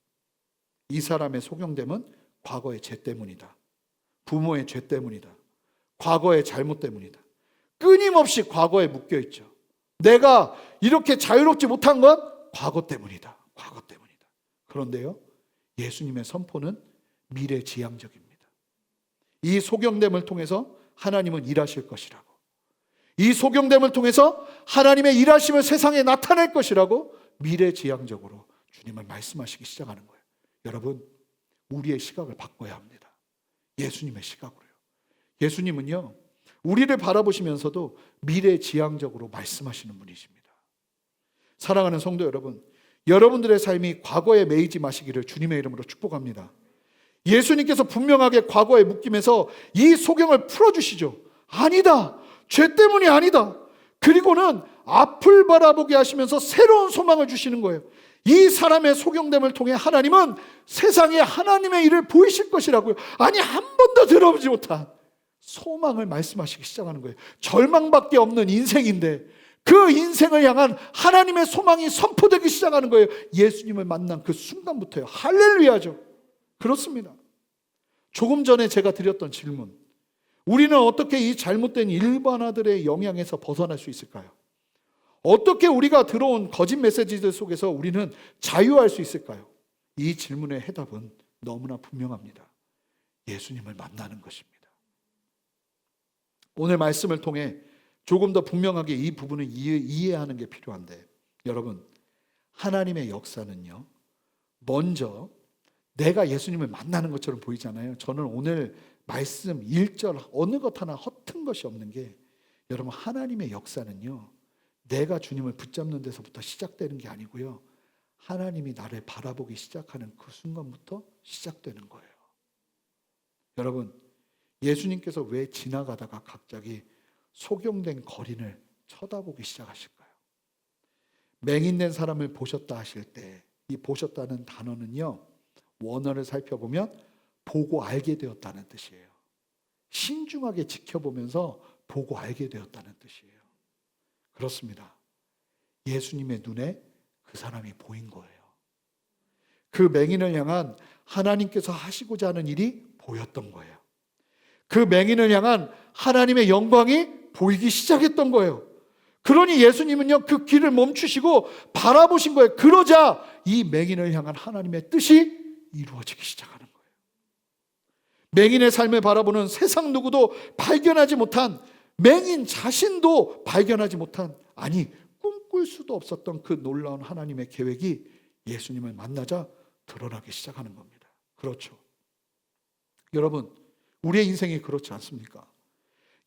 이 사람의 소경됨은 과거의 죄 때문이다. 부모의 죄 때문이다. 과거의 잘못 때문이다. 끊임없이 과거에 묶여있죠. 내가 이렇게 자유롭지 못한 건 과거 때문이다. 과거 때문이다. 그런데요, 예수님의 선포는 미래지향적입니다. 이 소경됨을 통해서 하나님은 일하실 것이라고, 이 소경됨을 통해서 하나님의 일하심을 세상에 나타낼 것이라고 미래지향적으로 주님은 말씀하시기 시작하는 거예요. 여러분, 우리의 시각을 바꿔야 합니다. 예수님의 시각으로요. 예수님은요, 우리를 바라보시면서도 미래지향적으로 말씀하시는 분이십니다. 사랑하는 성도 여러분, 여러분들의 삶이 과거에 매이지 마시기를 주님의 이름으로 축복합니다. 예수님께서 분명하게 과거에 묶임에서 이 소경을 풀어주시죠. 아니다, 죄 때문이 아니다. 그리고는 앞을 바라보게 하시면서 새로운 소망을 주시는 거예요. 이 사람의 소경됨을 통해 하나님은 세상에 하나님의 일을 보이실 것이라고요. 아니, 한 번도 들어보지 못한 소망을 말씀하시기 시작하는 거예요. 절망밖에 없는 인생인데 그 인생을 향한 하나님의 소망이 선포되기 시작하는 거예요. 예수님을 만난 그 순간부터요. 할렐루야죠. 그렇습니다. 조금 전에 제가 드렸던 질문, 우리는 어떻게 이 잘못된 일반화들의 영향에서 벗어날 수 있을까요? 어떻게 우리가 들어온 거짓 메시지들 속에서 우리는 자유할 수 있을까요? 이 질문의 해답은 너무나 분명합니다. 예수님을 만나는 것입니다. 오늘 말씀을 통해 조금 더 분명하게 이 부분을 이해하는 게 필요한데, 여러분, 하나님의 역사는요, 먼저 내가 예수님을 만나는 것처럼 보이잖아요. 저는 오늘 말씀 1절 어느 것 하나 허튼 것이 없는 게, 여러분, 하나님의 역사는요, 내가 주님을 붙잡는 데서부터 시작되는 게 아니고요, 하나님이 나를 바라보기 시작하는 그 순간부터 시작되는 거예요. 여러분, 예수님께서 왜 지나가다가 갑자기 소경된 거린을 쳐다보기 시작하실까요? 맹인된 사람을 보셨다 하실 때, 이 보셨다는 단어는요, 원어를 살펴보면 보고 알게 되었다는 뜻이에요. 신중하게 지켜보면서 보고 알게 되었다는 뜻이에요. 그렇습니다. 예수님의 눈에 그 사람이 보인 거예요. 그 맹인을 향한 하나님께서 하시고자 하는 일이 보였던 거예요. 그 맹인을 향한 하나님의 영광이 보이기 시작했던 거예요. 그러니 예수님은요, 그 길을 멈추시고 바라보신 거예요. 그러자 이 맹인을 향한 하나님의 뜻이 이루어지기 시작하는 거예요. 맹인의 삶을 바라보는 세상 누구도 발견하지 못한, 맹인 자신도 발견하지 못한, 아니 꿈꿀 수도 없었던 그 놀라운 하나님의 계획이 예수님을 만나자 드러나기 시작하는 겁니다. 그렇죠. 여러분, 우리의 인생이 그렇지 않습니까?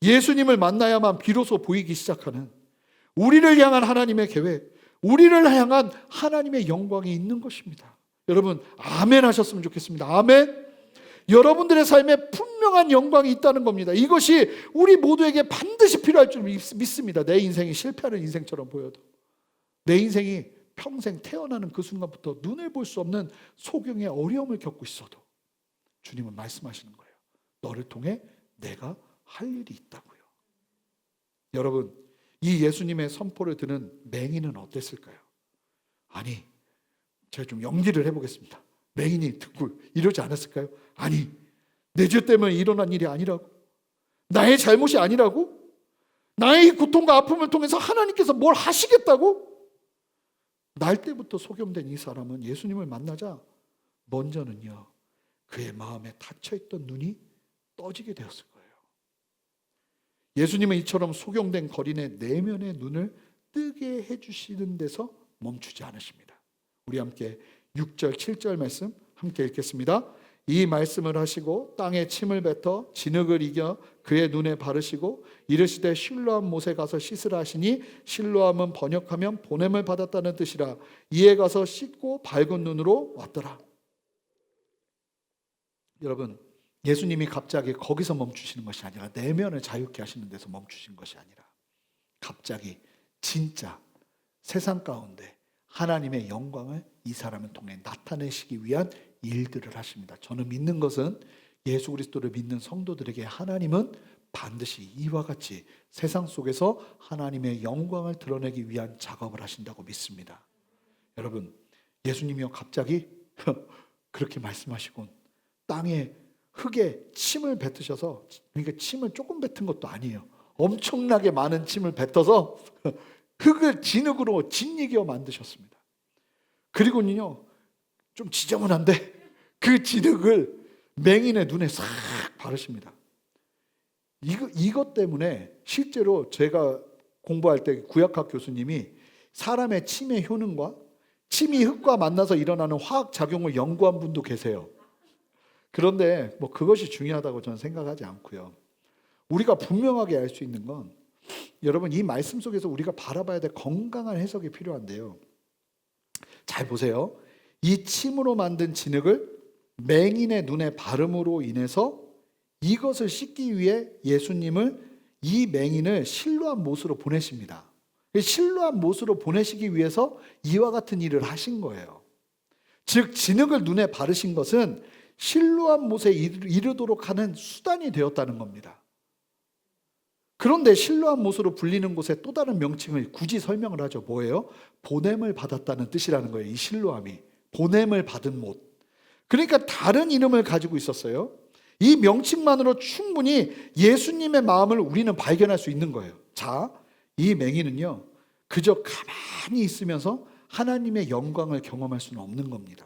예수님을 만나야만 비로소 보이기 시작하는 우리를 향한 하나님의 계획, 우리를 향한 하나님의 영광이 있는 것입니다. 여러분 아멘 하셨으면 좋겠습니다. 아멘. 여러분들의 삶에 분명한 영광이 있다는 겁니다. 이것이 우리 모두에게 반드시 필요할 줄 믿습니다. 내 인생이 실패하는 인생처럼 보여도, 내 인생이 평생 태어나는 그 순간부터 눈을 볼 수 없는 소경의 어려움을 겪고 있어도 주님은 말씀하시는 거예요. 너를 통해 내가 할 일이 있다고요. 여러분, 이 예수님의 선포를 들은 맹인은 어땠을까요? 아니, 제가 좀 연기를 해보겠습니다. 맹인이 듣고 이러지 않았을까요? 아니, 내 죄 때문에 일어난 일이 아니라고, 나의 잘못이 아니라고, 나의 고통과 아픔을 통해서 하나님께서 뭘 하시겠다고? 날 때부터 소경된 이 사람은 예수님을 만나자 먼저는요, 그의 마음에 닫혀있던 눈이 떠지게 되었을 거예요. 예수님은 이처럼 소경된 거린의 내면의 눈을 뜨게 해주시는 데서 멈추지 않으십니다. 우리 함께 6절 7절 말씀 함께 읽겠습니다. 이 말씀을 하시고 땅에 침을 뱉어 진흙을 이겨 그의 눈에 바르시고 이르시되 실로암 못에 가서 씻으라 하시니 실로암은 번역하면 보냄을 받았다는 뜻이라. 이에 가서 씻고 밝은 눈으로 왔더라. 여러분, 예수님이 갑자기 거기서 멈추시는 것이 아니라 내면을 자유케 하시는 데서 멈추신 것이 아니라 갑자기 진짜 세상 가운데 하나님의 영광을 이 사람을 통해 나타내시기 위한 일들을 하십니다. 저는 믿는 것은 예수 그리스도를 믿는 성도들에게 하나님은 반드시 이와 같이 세상 속에서 하나님의 영광을 드러내기 위한 작업을 하신다고 믿습니다. 여러분, 예수님이요 갑자기 그렇게 말씀하시곤 땅에 흙에 침을 뱉으셔서, 그러니까 침을 조금 뱉은 것도 아니에요. 엄청나게 많은 침을 뱉어서 흙을 진흙으로 짓이겨 만드셨습니다. 그리고는요, 좀 지저분한데 그 진흙을 맹인의 눈에 싹 바르십니다. 이것 때문에 실제로 제가 공부할 때 구약학 교수님이 사람의 침의 효능과 침이 흙과 만나서 일어나는 화학작용을 연구한 분도 계세요. 그런데 뭐 그것이 중요하다고 저는 생각하지 않고요. 우리가 분명하게 알 수 있는 건, 여러분 이 말씀 속에서 우리가 바라봐야 될 건강한 해석이 필요한데요. 잘 보세요. 이 침으로 만든 진흙을 맹인의 눈에 바름으로 인해서 이것을 씻기 위해 예수님을, 이 맹인을 실로암 못으로 보내십니다. 실로암 못으로 보내시기 위해서 이와 같은 일을 하신 거예요. 즉 진흙을 눈에 바르신 것은 실로암 못에 이르도록 하는 수단이 되었다는 겁니다. 그런데 실로암 못으로 불리는 곳에 또 다른 명칭을 굳이 설명을 하죠. 뭐예요? 보냄을 받았다는 뜻이라는 거예요. 이 실로암이 보냄을 받은 못. 그러니까 다른 이름을 가지고 있었어요. 이 명칭만으로 충분히 예수님의 마음을 우리는 발견할 수 있는 거예요. 자, 이 맹인은요 그저 가만히 있으면서 하나님의 영광을 경험할 수는 없는 겁니다.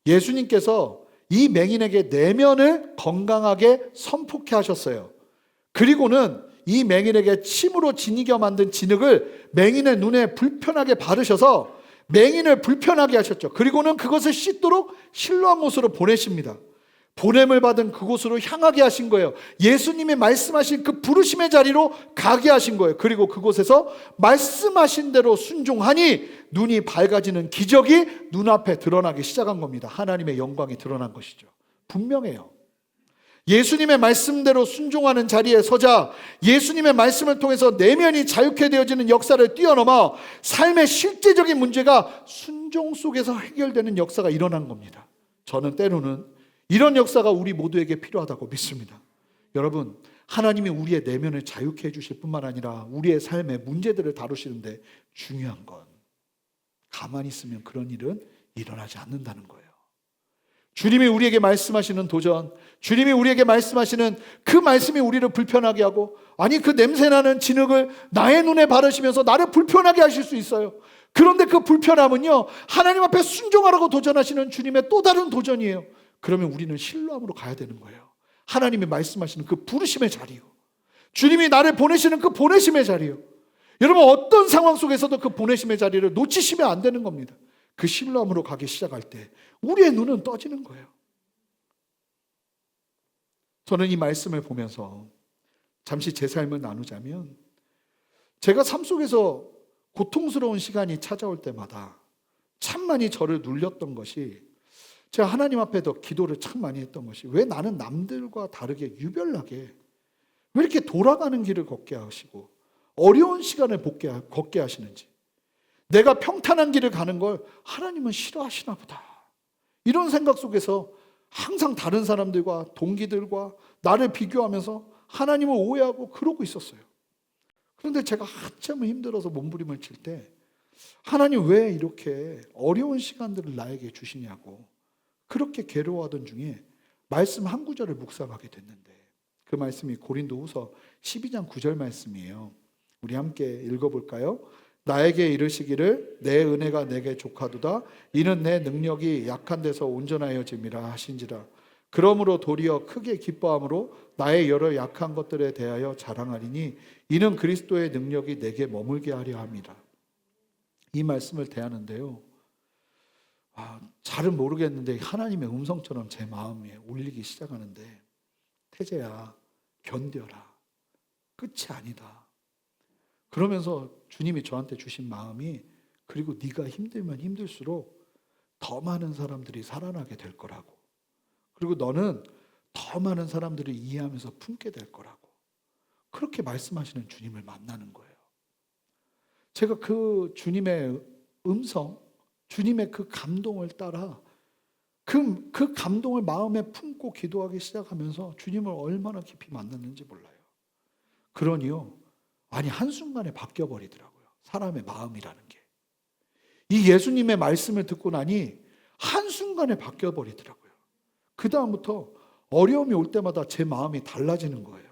예수님께서 이 맹인에게 내면을 건강하게 선포케 하셨어요. 그리고는 이 맹인에게 침으로 지니겨 만든 진흙을 맹인의 눈에 불편하게 바르셔서 맹인을 불편하게 하셨죠. 그리고는 그것을 씻도록 실로암 못으로 보내십니다. 보냄을 받은 그곳으로 향하게 하신 거예요. 예수님이 말씀하신 그 부르심의 자리로 가게 하신 거예요. 그리고 그곳에서 말씀하신 대로 순종하니 눈이 밝아지는 기적이 눈앞에 드러나기 시작한 겁니다. 하나님의 영광이 드러난 것이죠. 분명해요. 예수님의 말씀대로 순종하는 자리에 서자 예수님의 말씀을 통해서 내면이 자유케 되어지는 역사를 뛰어넘어 삶의 실제적인 문제가 순종 속에서 해결되는 역사가 일어난 겁니다. 저는 때로는 이런 역사가 우리 모두에게 필요하다고 믿습니다. 여러분, 하나님이 우리의 내면을 자유케 해주실 뿐만 아니라 우리의 삶의 문제들을 다루시는데 중요한 건 가만히 있으면 그런 일은 일어나지 않는다는 거예요. 주님이 우리에게 말씀하시는 도전, 주님이 우리에게 말씀하시는 그 말씀이 우리를 불편하게 하고, 아니 그 냄새나는 진흙을 나의 눈에 바르시면서 나를 불편하게 하실 수 있어요. 그런데 그 불편함은요 하나님 앞에 순종하라고 도전하시는 주님의 또 다른 도전이에요. 그러면 우리는 실로암으로 가야 되는 거예요. 하나님이 말씀하시는 그 부르심의 자리요, 주님이 나를 보내시는 그 보내심의 자리요. 여러분 어떤 상황 속에서도 그 보내심의 자리를 놓치시면 안 되는 겁니다. 그 실로암으로 가기 시작할 때 우리의 눈은 떠지는 거예요. 저는 이 말씀을 보면서 잠시 제 삶을 나누자면, 제가 삶 속에서 고통스러운 시간이 찾아올 때마다 참 많이 저를 눌렸던 것이, 제가 하나님 앞에 더 기도를 참 많이 했던 것이, 왜 나는 남들과 다르게 유별나게 왜 이렇게 돌아가는 길을 걷게 하시고 어려운 시간을 걷게 하시는지, 내가 평탄한 길을 가는 걸 하나님은 싫어하시나 보다, 이런 생각 속에서 항상 다른 사람들과 동기들과 나를 비교하면서 하나님을 오해하고 그러고 있었어요. 그런데 제가 한참을 힘들어서 몸부림을 칠 때, 하나님 왜 이렇게 어려운 시간들을 나에게 주시냐고 그렇게 괴로워하던 중에 말씀 한 구절을 묵상하게 됐는데, 그 말씀이 고린도후서 12장 9절 말씀이에요. 우리 함께 읽어볼까요? 나에게 이르시기를 내 은혜가 내게 족하도다, 이는 내 능력이 약한 데서 온전하여짐이라 하신지라. 그러므로 도리어 크게 기뻐함으로 나의 여러 약한 것들에 대하여 자랑하리니 이는 그리스도의 능력이 내게 머물게 하려 함이라. 이 말씀을 대하는데요, 잘은 모르겠는데 하나님의 음성처럼 제 마음에 울리기 시작하는데, 태재야, 견뎌라, 끝이 아니다. 그러면서 주님이 저한테 주신 마음이, 그리고 네가 힘들면 힘들수록 더 많은 사람들이 살아나게 될 거라고, 그리고 너는 더 많은 사람들을 이해하면서 품게 될 거라고, 그렇게 말씀하시는 주님을 만나는 거예요. 제가 그 주님의 음성, 주님의 그 감동을 따라 그 감동을 마음에 품고 기도하기 시작하면서 주님을 얼마나 깊이 만났는지 몰라요. 그러니요, 아니 한순간에 바뀌어버리더라고요, 사람의 마음이라는 게. 이 예수님의 말씀을 듣고 나니 한순간에 바뀌어버리더라고요. 그 다음부터 어려움이 올 때마다 제 마음이 달라지는 거예요.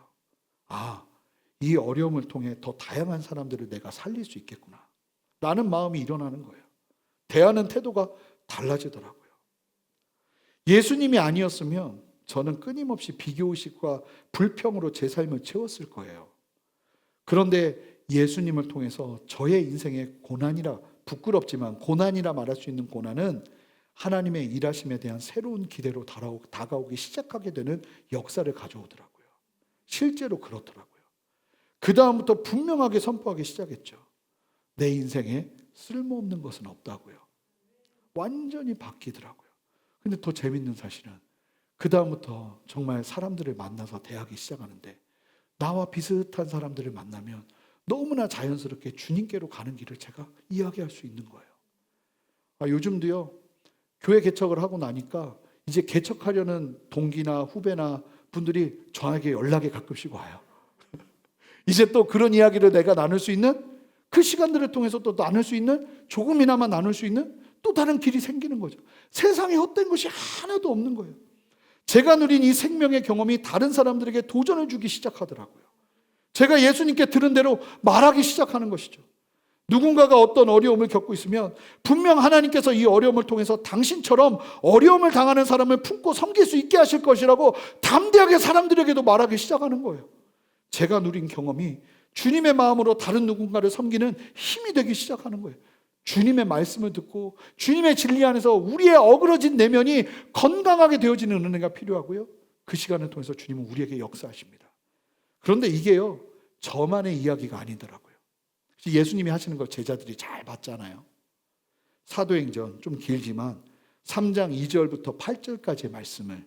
이 어려움을 통해 더 다양한 사람들을 내가 살릴 수 있겠구나 라는 마음이 일어나는 거예요. 대하는 태도가 달라지더라고요. 예수님이 아니었으면 저는 끊임없이 비교의식과 불평으로 제 삶을 채웠을 거예요. 그런데 예수님을 통해서 저의 인생의 고난이라, 부끄럽지만 고난이라 말할 수 있는 고난은 하나님의 일하심에 대한 새로운 기대로 다가오기 시작하게 되는 역사를 가져오더라고요. 실제로 그렇더라고요. 그 다음부터 분명하게 선포하기 시작했죠. 내 인생에 쓸모없는 것은 없다고요. 완전히 바뀌더라고요. 근데 더 재밌는 사실은 그 다음부터 정말 사람들을 만나서 대하기 시작하는데, 나와 비슷한 사람들을 만나면 너무나 자연스럽게 주님께로 가는 길을 제가 이야기할 수 있는 거예요. 요즘도요, 교회 개척을 하고 나니까 이제 개척하려는 동기나 후배나 분들이 저에게 연락이 가끔씩 와요. 이제 또 그런 이야기를 내가 나눌 수 있는, 그 시간들을 통해서 또 나눌 수 있는, 조금이나마 나눌 수 있는 또 다른 길이 생기는 거죠. 세상에 헛된 것이 하나도 없는 거예요. 제가 누린 이 생명의 경험이 다른 사람들에게 도전을 주기 시작하더라고요. 제가 예수님께 들은 대로 말하기 시작하는 것이죠. 누군가가 어떤 어려움을 겪고 있으면 분명 하나님께서 이 어려움을 통해서 당신처럼 어려움을 당하는 사람을 품고 섬길 수 있게 하실 것이라고 담대하게 사람들에게도 말하기 시작하는 거예요. 제가 누린 경험이 주님의 마음으로 다른 누군가를 섬기는 힘이 되기 시작하는 거예요. 주님의 말씀을 듣고 주님의 진리 안에서 우리의 어그러진 내면이 건강하게 되어지는 은혜가 필요하고요, 그 시간을 통해서 주님은 우리에게 역사하십니다. 그런데 이게요, 저만의 이야기가 아니더라고요. 예수님이 하시는 걸 제자들이 잘 봤잖아요. 사도행전, 좀 길지만 3장 2절부터 8절까지의 말씀을,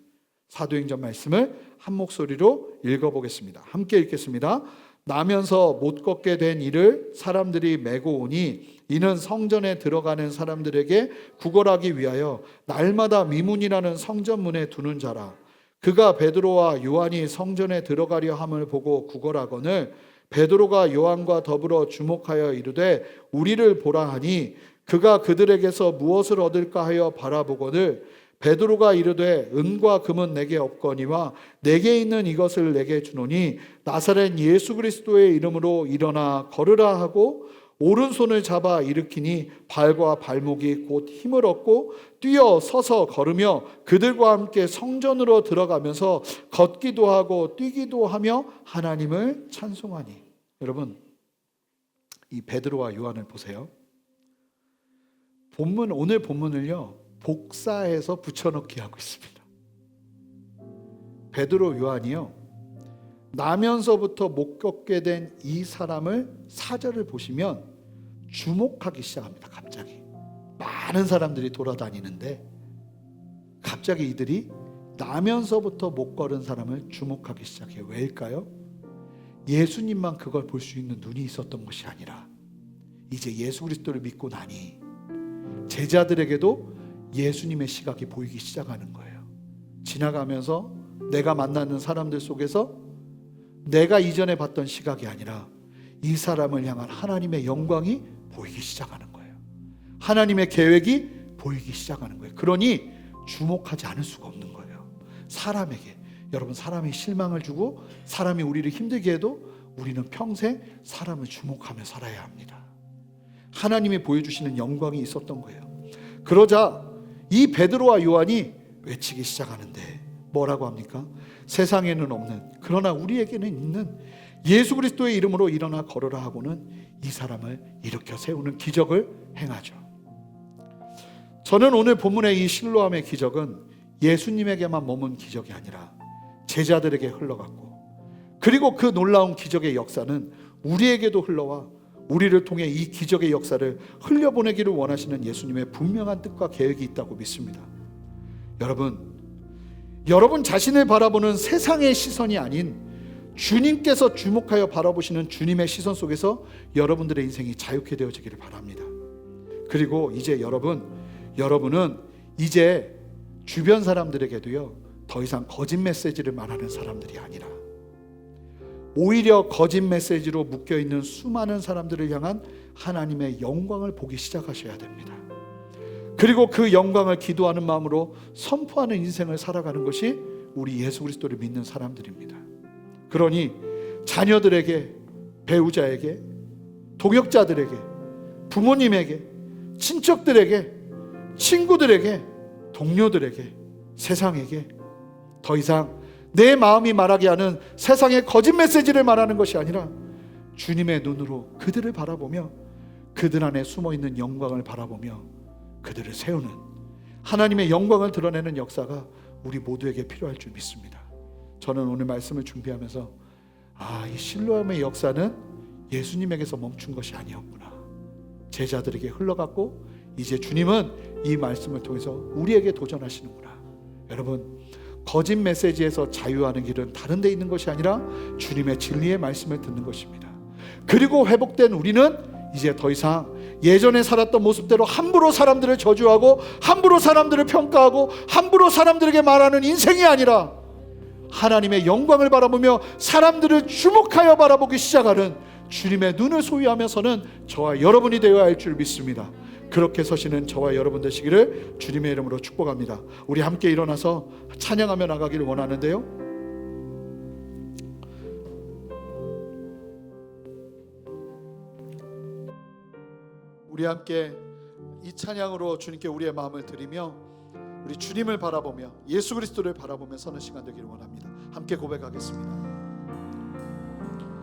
사도행전 말씀을 한 목소리로 읽어보겠습니다. 함께 읽겠습니다. 나면서 못 걷게 된 이를 사람들이 메고 오니 이는 성전에 들어가는 사람들에게 구걸하기 위하여 날마다 미문이라는 성전문에 두는 자라. 그가 베드로와 요한이 성전에 들어가려 함을 보고 구걸하거늘 베드로가 요한과 더불어 주목하여 이르되 우리를 보라 하니 그가 그들에게서 무엇을 얻을까 하여 바라보거늘 베드로가 이르되 은과 금은 내게 없거니와 내게 있는 이것을 내게 주노니 나사렛 예수 그리스도의 이름으로 일어나 걸으라 하고 오른손을 잡아 일으키니 발과 발목이 곧 힘을 얻고 뛰어 서서 걸으며 그들과 함께 성전으로 들어가면서 걷기도 하고 뛰기도 하며 하나님을 찬송하니. 여러분, 이 베드로와 요한을 보세요. 오늘 본문을요 복사해서 붙여넣기 하고 있습니다. 베드로 요한이요, 나면서부터 못 걷게 된 이 사람을 4절을 보시면 주목하기 시작합니다. 갑자기 많은 사람들이 돌아다니는데 갑자기 이들이 나면서부터 못 걸은 사람을 주목하기 시작해요. 왜일까요? 예수님만 그걸 볼 수 있는 눈이 있었던 것이 아니라 이제 예수 그리스도를 믿고 나니 제자들에게도 예수님의 시각이 보이기 시작하는 거예요. 지나가면서 내가 만나는 사람들 속에서 내가 이전에 봤던 시각이 아니라 이 사람을 향한 하나님의 영광이 보이기 시작하는 거예요. 하나님의 계획이 보이기 시작하는 거예요. 그러니 주목하지 않을 수가 없는 거예요. 사람에게, 여러분, 사람이 실망을 주고 사람이 우리를 힘들게 해도 우리는 평생 사람을 주목하며 살아야 합니다. 하나님이 보여주시는 영광이 있었던 거예요. 그러자 이 베드로와 요한이 외치기 시작하는데 뭐라고 합니까? 세상에는 없는, 그러나 우리에게는 있는 예수 그리스도의 이름으로 일어나 걸으라 하고는 이 사람을 일으켜 세우는 기적을 행하죠. 저는 오늘 본문의 이 실로암의 기적은 예수님에게만 머문 기적이 아니라 제자들에게 흘러갔고, 그리고 그 놀라운 기적의 역사는 우리에게도 흘러와 우리를 통해 이 기적의 역사를 흘려보내기를 원하시는 예수님의 분명한 뜻과 계획이 있다고 믿습니다. 여러분 자신을 바라보는 세상의 시선이 아닌 주님께서 주목하여 바라보시는 주님의 시선 속에서 여러분들의 인생이 자유케 되어지기를 바랍니다. 그리고 이제 여러분은 이제 주변 사람들에게도요, 더 이상 거짓 메시지를 말하는 사람들이 아니라 오히려 거짓 메시지로 묶여있는 수많은 사람들을 향한 하나님의 영광을 보기 시작하셔야 됩니다. 그리고 그 영광을 기도하는 마음으로 선포하는 인생을 살아가는 것이 우리 예수 그리스도를 믿는 사람들입니다. 그러니 자녀들에게, 배우자에게, 동역자들에게, 부모님에게, 친척들에게, 친구들에게, 동료들에게, 세상에게 더 이상 내 마음이 말하게 하는 세상의 거짓 메시지를 말하는 것이 아니라 주님의 눈으로 그들을 바라보며 그들 안에 숨어있는 영광을 바라보며 그들을 세우는 하나님의 영광을 드러내는 역사가 우리 모두에게 필요할 줄 믿습니다. 저는 오늘 말씀을 준비하면서 이 실로암의 역사는 예수님에게서 멈춘 것이 아니었구나, 제자들에게 흘러갔고 이제 주님은 이 말씀을 통해서 우리에게 도전하시는구나. 여러분, 거짓 메시지에서 자유하는 길은 다른 데 있는 것이 아니라 주님의 진리의 말씀을 듣는 것입니다. 그리고 회복된 우리는 이제 더 이상 예전에 살았던 모습대로 함부로 사람들을 저주하고 함부로 사람들을 평가하고 함부로 사람들에게 말하는 인생이 아니라 하나님의 영광을 바라보며 사람들을 주목하여 바라보기 시작하는 주님의 눈을 소유하면서는 저와 여러분이 되어야 할 줄 믿습니다. 그렇게 서시는 저와 여러분 되시기를 주님의 이름으로 축복합니다. 우리 함께 일어나서 찬양하며 나가기를 원하는데요, 우리 함께 이 찬양으로 주님께 우리의 마음을 드리며 우리 주님을 바라보며 예수 그리스도를 바라보며 서는 시간 되기를 원합니다. 함께 고백하겠습니다.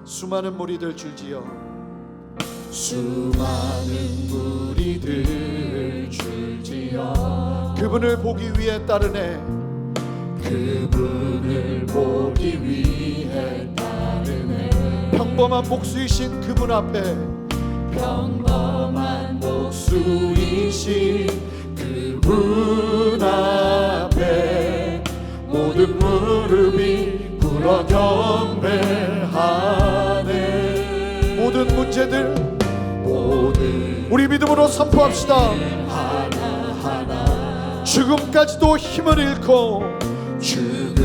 수많은 무리들 줄지어,
수많은 무리들 줄지어
그분을 보기 위해 따르네.
그분을 보기 위해 따르네.
평범한 목수이신 그분 앞에,
평범한 목수이신 그분 앞에 모든 무릎이 꿇어 경배하네.
모든 문제들 우리 믿음으로 선포합시다.
하나하나
죽음까지도 힘을 잃고
죽음까지도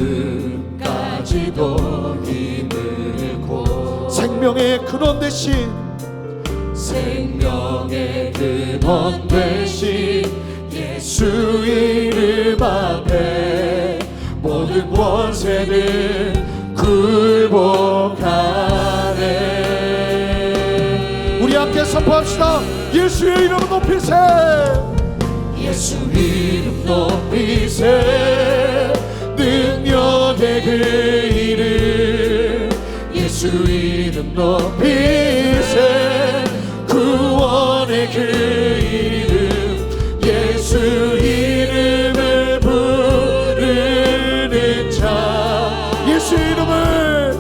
힘을 잃고
생명의 근원 되신
생명의 근원 되신 예수 이름 앞에 모든 권세를 굴복하네.
우리 함께 선포합시다. 예수의 이름 높이세.
예수 이름 높이세. 능력의 그 이름 예수 이름 높이세. 구원의 그 이름 예수 이름을 부르는 자.
예수 이름을,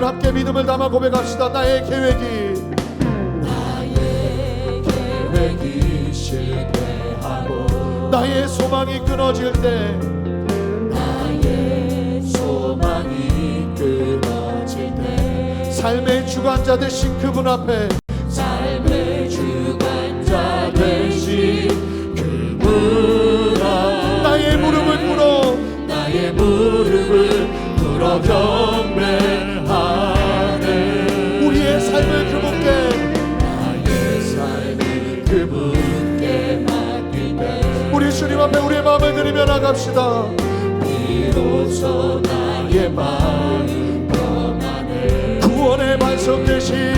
함께 믿음을 담아 고백합시다. 나의 계획이
실패하고
나의 소망이 끊어질 때
나의 소망이 끊어질 때
삶의 주관자 되신 그분 앞에
삶의 주관자 되신 그분 앞
나의 무릎을 꿇어
나의 무릎을 꿇어 경배하네
우리의 삶을 그분께
나의 삶을 그분께 맡길 때
우리 주님 앞에 우리의 마음을 드리며 나갑시다.
비로소 나의 마음 변하네
구원의 반석 되신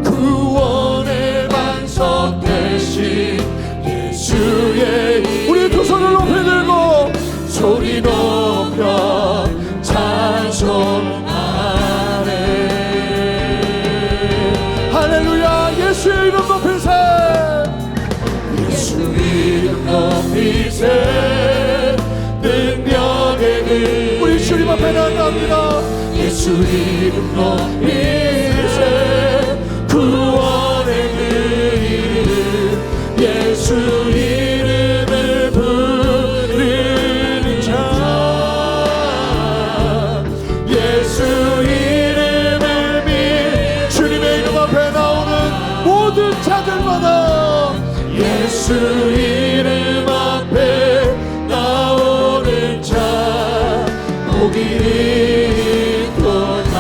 구원의 반석 되신 예수의
우리 두 손을 높이 들고
소리 높여 찬송하네
할렐루야. 예수의 이름 높이세.
예수 이름 높이세 능력의 그
우리 주님 앞에 나갑니다.
예수 이름 높이세 구원의 그 이름 예수 이름을 부르는 자 예수 이름을 믿
주님의 이름 앞에 나오는 모든 자들마다
예수 이름 앞에 나오는 자 복이 있도다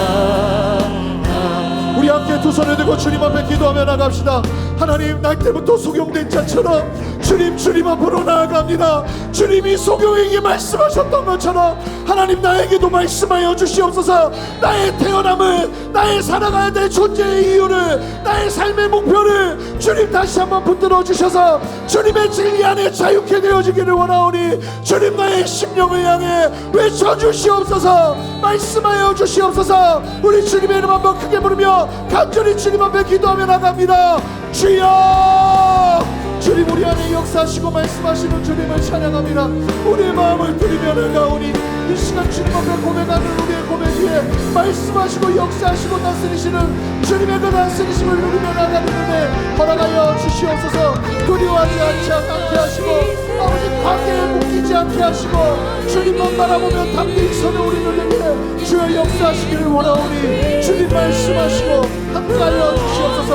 우리 함께 두 손을 들고 주님 앞에 기도하며 나갑시다. 하나님, 날 때부터 속용된 자처럼 주님 앞으로 나아갑니다. 주님이 속용에게 말씀하셨던 것처럼 하나님 나에게도 말씀하여 주시옵소서. 나의 태어남을, 나의 살아가야 될 존재의 이유를, 나의 삶의 목표를 주님 다시 한번 붙들어 주셔서 주님의 진리 안에 자유케 되어지기를 원하오니 주님 나의 심령을 향해 외쳐 주시옵소서. 말씀하여 주시옵소서. 우리 주님의 이름 한번 크게 부르며 간절히 주님 앞에 기도하며 나갑니다. 주여, 주님 우리 안에 역사하시고 말씀하시는 주님을 찬양합니다. 우리의 마음을 드리며 나가오니 이 시간 주님 앞에 고백하는 우리의 고백 위에 말씀하시고 역사하시고 다스리시는 주님의 그 다스리심을 누리며 나가는 은혜 허락하여 주시옵소서. 두려워하지 않게 하시고 아버지 관계에 묶이지 않게 하시고 주님만 바라보며 담대히 서는 우리들에게 주여 역사하시기를 원하오니 주님 말씀하시고 함께하여 주시옵소서.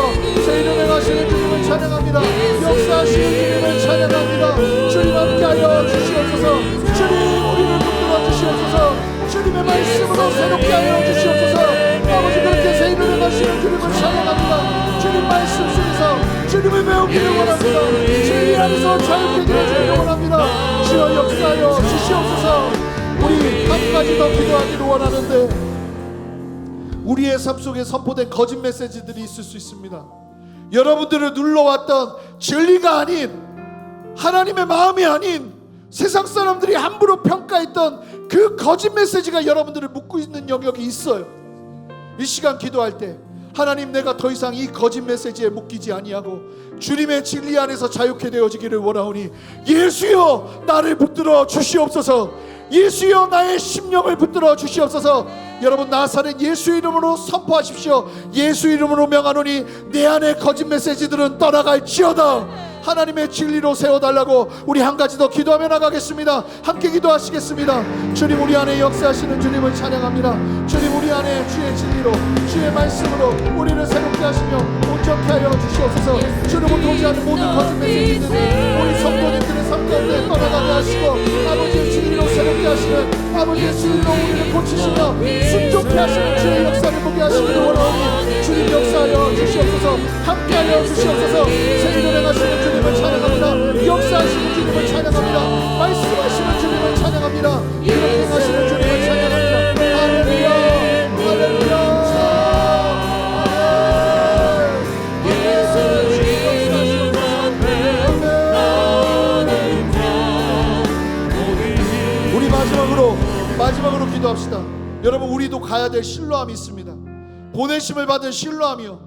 제 이름에 가시는 주님을 찬양합니다. 역사하시는 주님을 찬양합니다. 주님 함께하여 주시옵소서. 주님 우리를 붙들어 주시옵소서. 주님의 말씀으로 새롭게 하여 주시옵소서. 아버지 그렇게 제 이름에 가시는 주님을 찬양합니다. 주님 말씀 속에서 주님을 배우기를 원합니다. 진리 안에서 자유케 되어지기를 원합니다. 주여 역사하여 주시옵소서. 우리 한 가지 더 기도하기를 원하는데 우리의 삶 속에 선포된 거짓 메시지들이 있을 수 있습니다. 여러분들을 눌러왔던 진리가 아닌 하나님의 마음이 아닌 세상 사람들이 함부로 평가했던 그 거짓 메시지가 여러분들을 묶고 있는 영역이 있어요. 이 시간 기도할 때 하나님 내가 더 이상 이 거짓 메시지에 묶이지 아니하고 주님의 진리 안에서 자유케 되어지기를 원하오니 예수여 나를 붙들어 주시옵소서. 예수여 나의 심령을 붙들어 주시옵소서. 여러분 나사렛 예수 이름으로 선포하십시오. 예수 이름으로 명하노니 내 안에 거짓 메시지들은 떠나갈지어다. 하나님의 진리로 세워달라고 우리 한 가지 더 기도하며 나가겠습니다. 함께 기도하시겠습니다. 주님 우리 안에 역사하시는 주님을 찬양합니다. 주님 우리 안에 주의 진리로 주의 말씀으로 우리를 새롭게 하시며 온전케 하여 주시옵소서. 주님을 오지 않는 모든 거짓 메시지들이 우리 성도님들의 삶 가운데 떠나가게 하시고 아버지의 진리로 새롭게 하시는 아버지의 진리로 우리를 고치시며 순종케 하시는 주의 역사를 보게 하시기를 원하오니 주님 역사하여 주시옵소서. 함께하여 주시옵소서. 새일을 행하시는 주님을 찬양합니다. 역사하시는 주님을 찬양합니다. 말씀하시는 주님을 찬양합니다. 이렇게 행하시는 주님을 찬양합니다. 할렐루야 할렐루야. 우리 마지막으로 기도합시다. 여러분 우리도 가야 될 신뢰함이 있습니다. 보내심을 받은 신뢰함이요.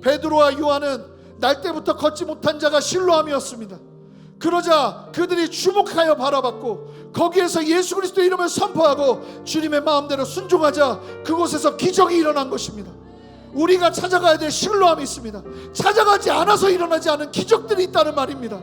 베드로와 요한은 날 때부터 걷지 못한 자가 신뢰함이었습니다. 그러자 그들이 주목하여 바라봤고 거기에서 예수 그리스도 이름을 선포하고 주님의 마음대로 순종하자 그곳에서 기적이 일어난 것입니다. 우리가 찾아가야 될 신뢰함이 있습니다. 찾아가지 않아서 일어나지 않은 기적들이 있다는 말입니다.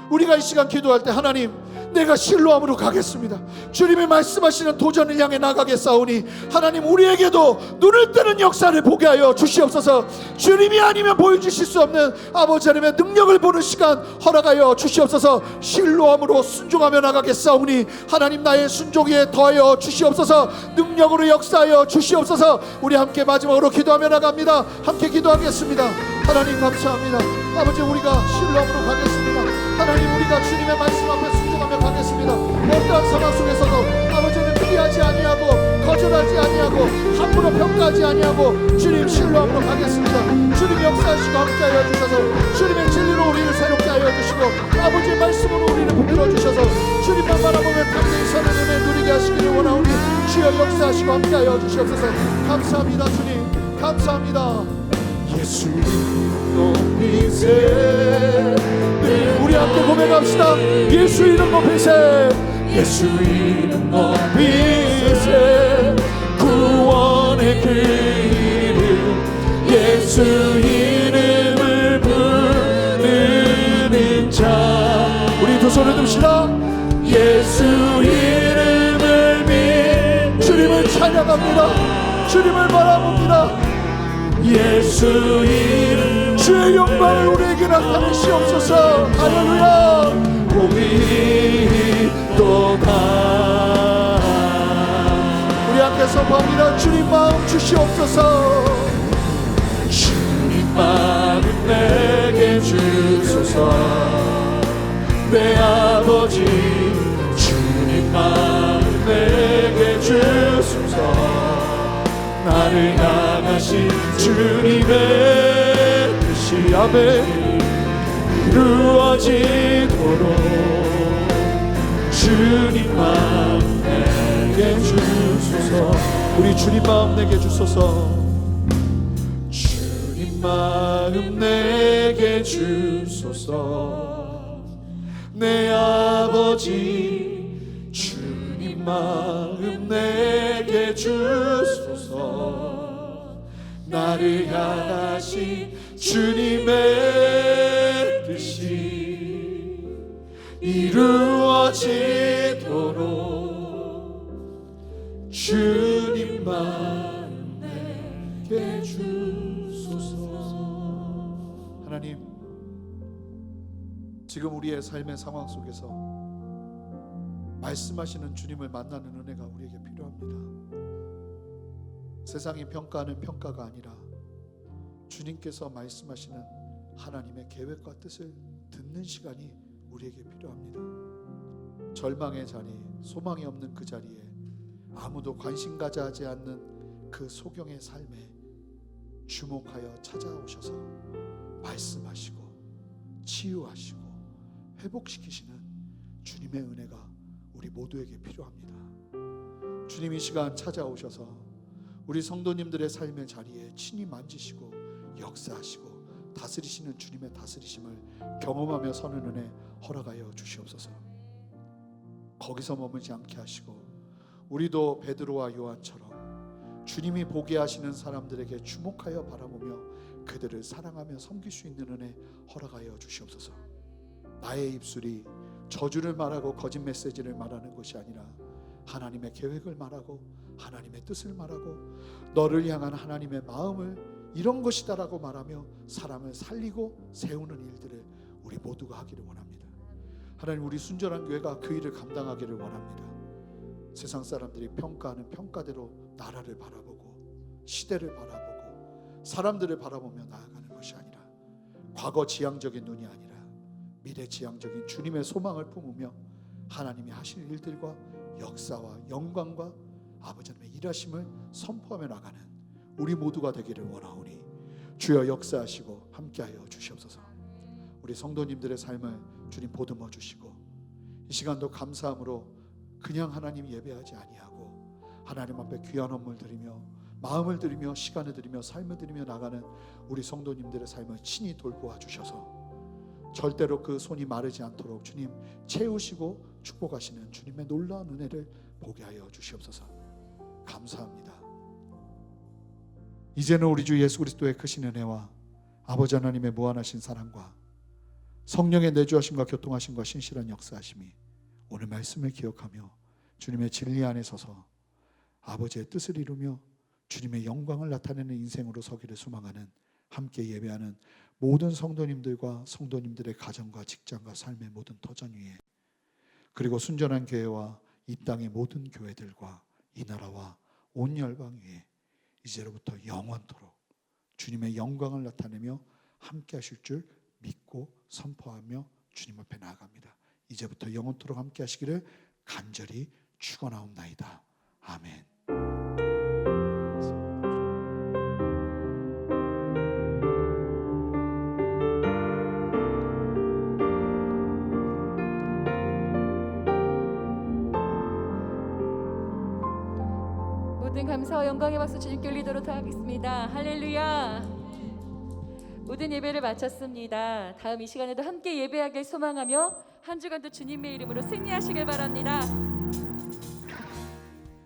우리가 이 시간 기도할 때 하나님 내가 신뢰함으로 가겠습니다. 주님이 말씀하시는 도전을 향해 나가겠사오니 하나님 우리에게도 눈을 뜨는 역사를 보게 하여 주시옵소서. 주님이 아니면 보여주실 수 없는 아버지 하나님의 능력을 보는 시간 허락하여 주시옵소서. 신뢰함으로 순종하며 나가겠사오니 하나님 나의 순종에 더하여 주시옵소서. 능력으로 역사하여 주시옵소서. 우리 함께 마지막으로 기도하며 나갑니다. 함께 기도하겠습니다. 하나님 감사합니다. 아버지 우리가 신뢰함으로 가겠습니다. 하나님 우리가 주님의 말씀 앞에 순종하며 가겠습니다. 어떠한 상황 속에서도 아버지는 피하지 아니하고 거절하지 아니하고 함부로 평가하지 아니하고 주님 신뢰함으로 가겠습니다. 주님 역사하시고 함께하여 주셔서 주님의 진리로 우리를 새롭게 하여 주시고 아버지의 말씀으로 우리를 붙들어 주셔서 주님만 바라보며 담대히 서는 은혜 누리게 하시기를 원하오니 주여 역사하시고 함께하여 주시옵소서. 감사합니다. 주님 감사합니다.
예수 높이세
우리 함께 고백합시다. 예수 이름 높이세
예수 이름 높이세 구원의 그 이름 예수 이름을 부르는 자
우리 두 손을 듭시다.
예수 이름을
주님을 찬양합니다. 주님을 바라봅니다.
예수 이름
주의 영광을 우리에게 나타내시옵소서. 할렐루야.
우리 또다
우리 함께 선포합니다. 주님 마음 주시옵소서.
주님 마음 내게 주소서. 내 아버지 주님 마음 내게 주소서. 나를 향하신 주님의 뜻이 아멘 이루어지도록 주님 마음 내게 주소서.
우리 주님 마음 내게 주소서.
주님 마음 내게 주소서. 내 아버지 주님 마음 내게 주소서. 나를 향하신 주님의 뜻이 이루어지도록 주님 마음 내게 주소서.
하나님 지금 우리의 삶의 상황 속에서 말씀하시는 주님을 만나는 은혜가 우리에게 필요합니다. 세상이 평가하는 평가가 아니라 주님께서 말씀하시는 하나님의 계획과 뜻을 듣는 시간이 우리에게 필요합니다. 절망의 자리, 소망이 없는 그 자리에 아무도 관심 가져하지 않는 그 소경의 삶에 주목하여 찾아오셔서 말씀하시고 치유하시고 회복시키시는 주님의 은혜가 우리 모두에게 필요합니다. 주님 이 시간 찾아오셔서 우리 성도님들의 삶의 자리에 친히 만지시고 역사하시고 다스리시는 주님의 다스리심을 경험하며 서는 은혜 허락하여 주시옵소서. 거기서 머물지 않게 하시고 우리도 베드로와 요한처럼 주님이 보게 하시는 사람들에게 주목하여 바라보며 그들을 사랑하며 섬길 수 있는 은혜 허락하여 주시옵소서. 나의 입술이 저주를 말하고 거짓 메시지를 말하는 것이 아니라 하나님의 계획을 말하고 하나님의 뜻을 말하고 너를 향한 하나님의 마음을 이런 것이다라고 말하며 사람을 살리고 세우는 일들을 우리 모두가 하기를 원합니다. 하나님 우리 순전한 교회가 그 일을 감당하기를 원합니다. 세상 사람들이 평가하는 평가대로 나라를 바라보고 시대를 바라보고 사람들을 바라보며 나아가는 것이 아니라 과거 지향적인 눈이 아니라 미래 지향적인 주님의 소망을 품으며 하나님이 하실 일들과 역사와 영광과 아버지 하나님의 일하심을 선포하며 나가는 우리 모두가 되기를 원하오니 주여 역사하시고 함께하여 주시옵소서. 우리 성도님들의 삶을 주님 보듬어 주시고 이 시간도 감사함으로 그냥 하나님 예배하지 아니하고 하나님 앞에 귀한 헌물 드리며 마음을 드리며 시간을 드리며 삶을 드리며 나가는 우리 성도님들의 삶을 친히 돌보아 주셔서 절대로 그 손이 마르지 않도록 주님 채우시고 축복하시는 주님의 놀라운 은혜를 보게 하여 주시옵소서. 감사합니다. 이제는 우리 주 예수 그리스도의 크신 은혜와 아버지 하나님의 무한하신 사랑과 성령의 내주하심과 교통하심과 신실한 역사하심이 오늘 말씀을 기억하며 주님의 진리 안에 서서 아버지의 뜻을 이루며 주님의 영광을 나타내는 인생으로 서기를 소망하는 함께 예배하는 모든 성도님들과 성도님들의 가정과 직장과 삶의 모든 터전 위에 그리고 순전한 교회와 이 땅의 모든 교회들과 이 나라와 온 열방 위에 이제로부터 영원토록 주님의 영광을 나타내며 함께 하실 줄 믿고 선포하며 주님 앞에 나아갑니다. 이제부터 영원토록 함께 하시기를 간절히 축원하옵나이다. 아멘.
모든 감사와 영광의 박수 주님께 올리도록 하겠습니다. 할렐루야. 모든 예배를 마쳤습니다. 다음 이 시간에도 함께 예배하길 소망하며 한 주간도 주님의 이름으로 승리하시길 바랍니다.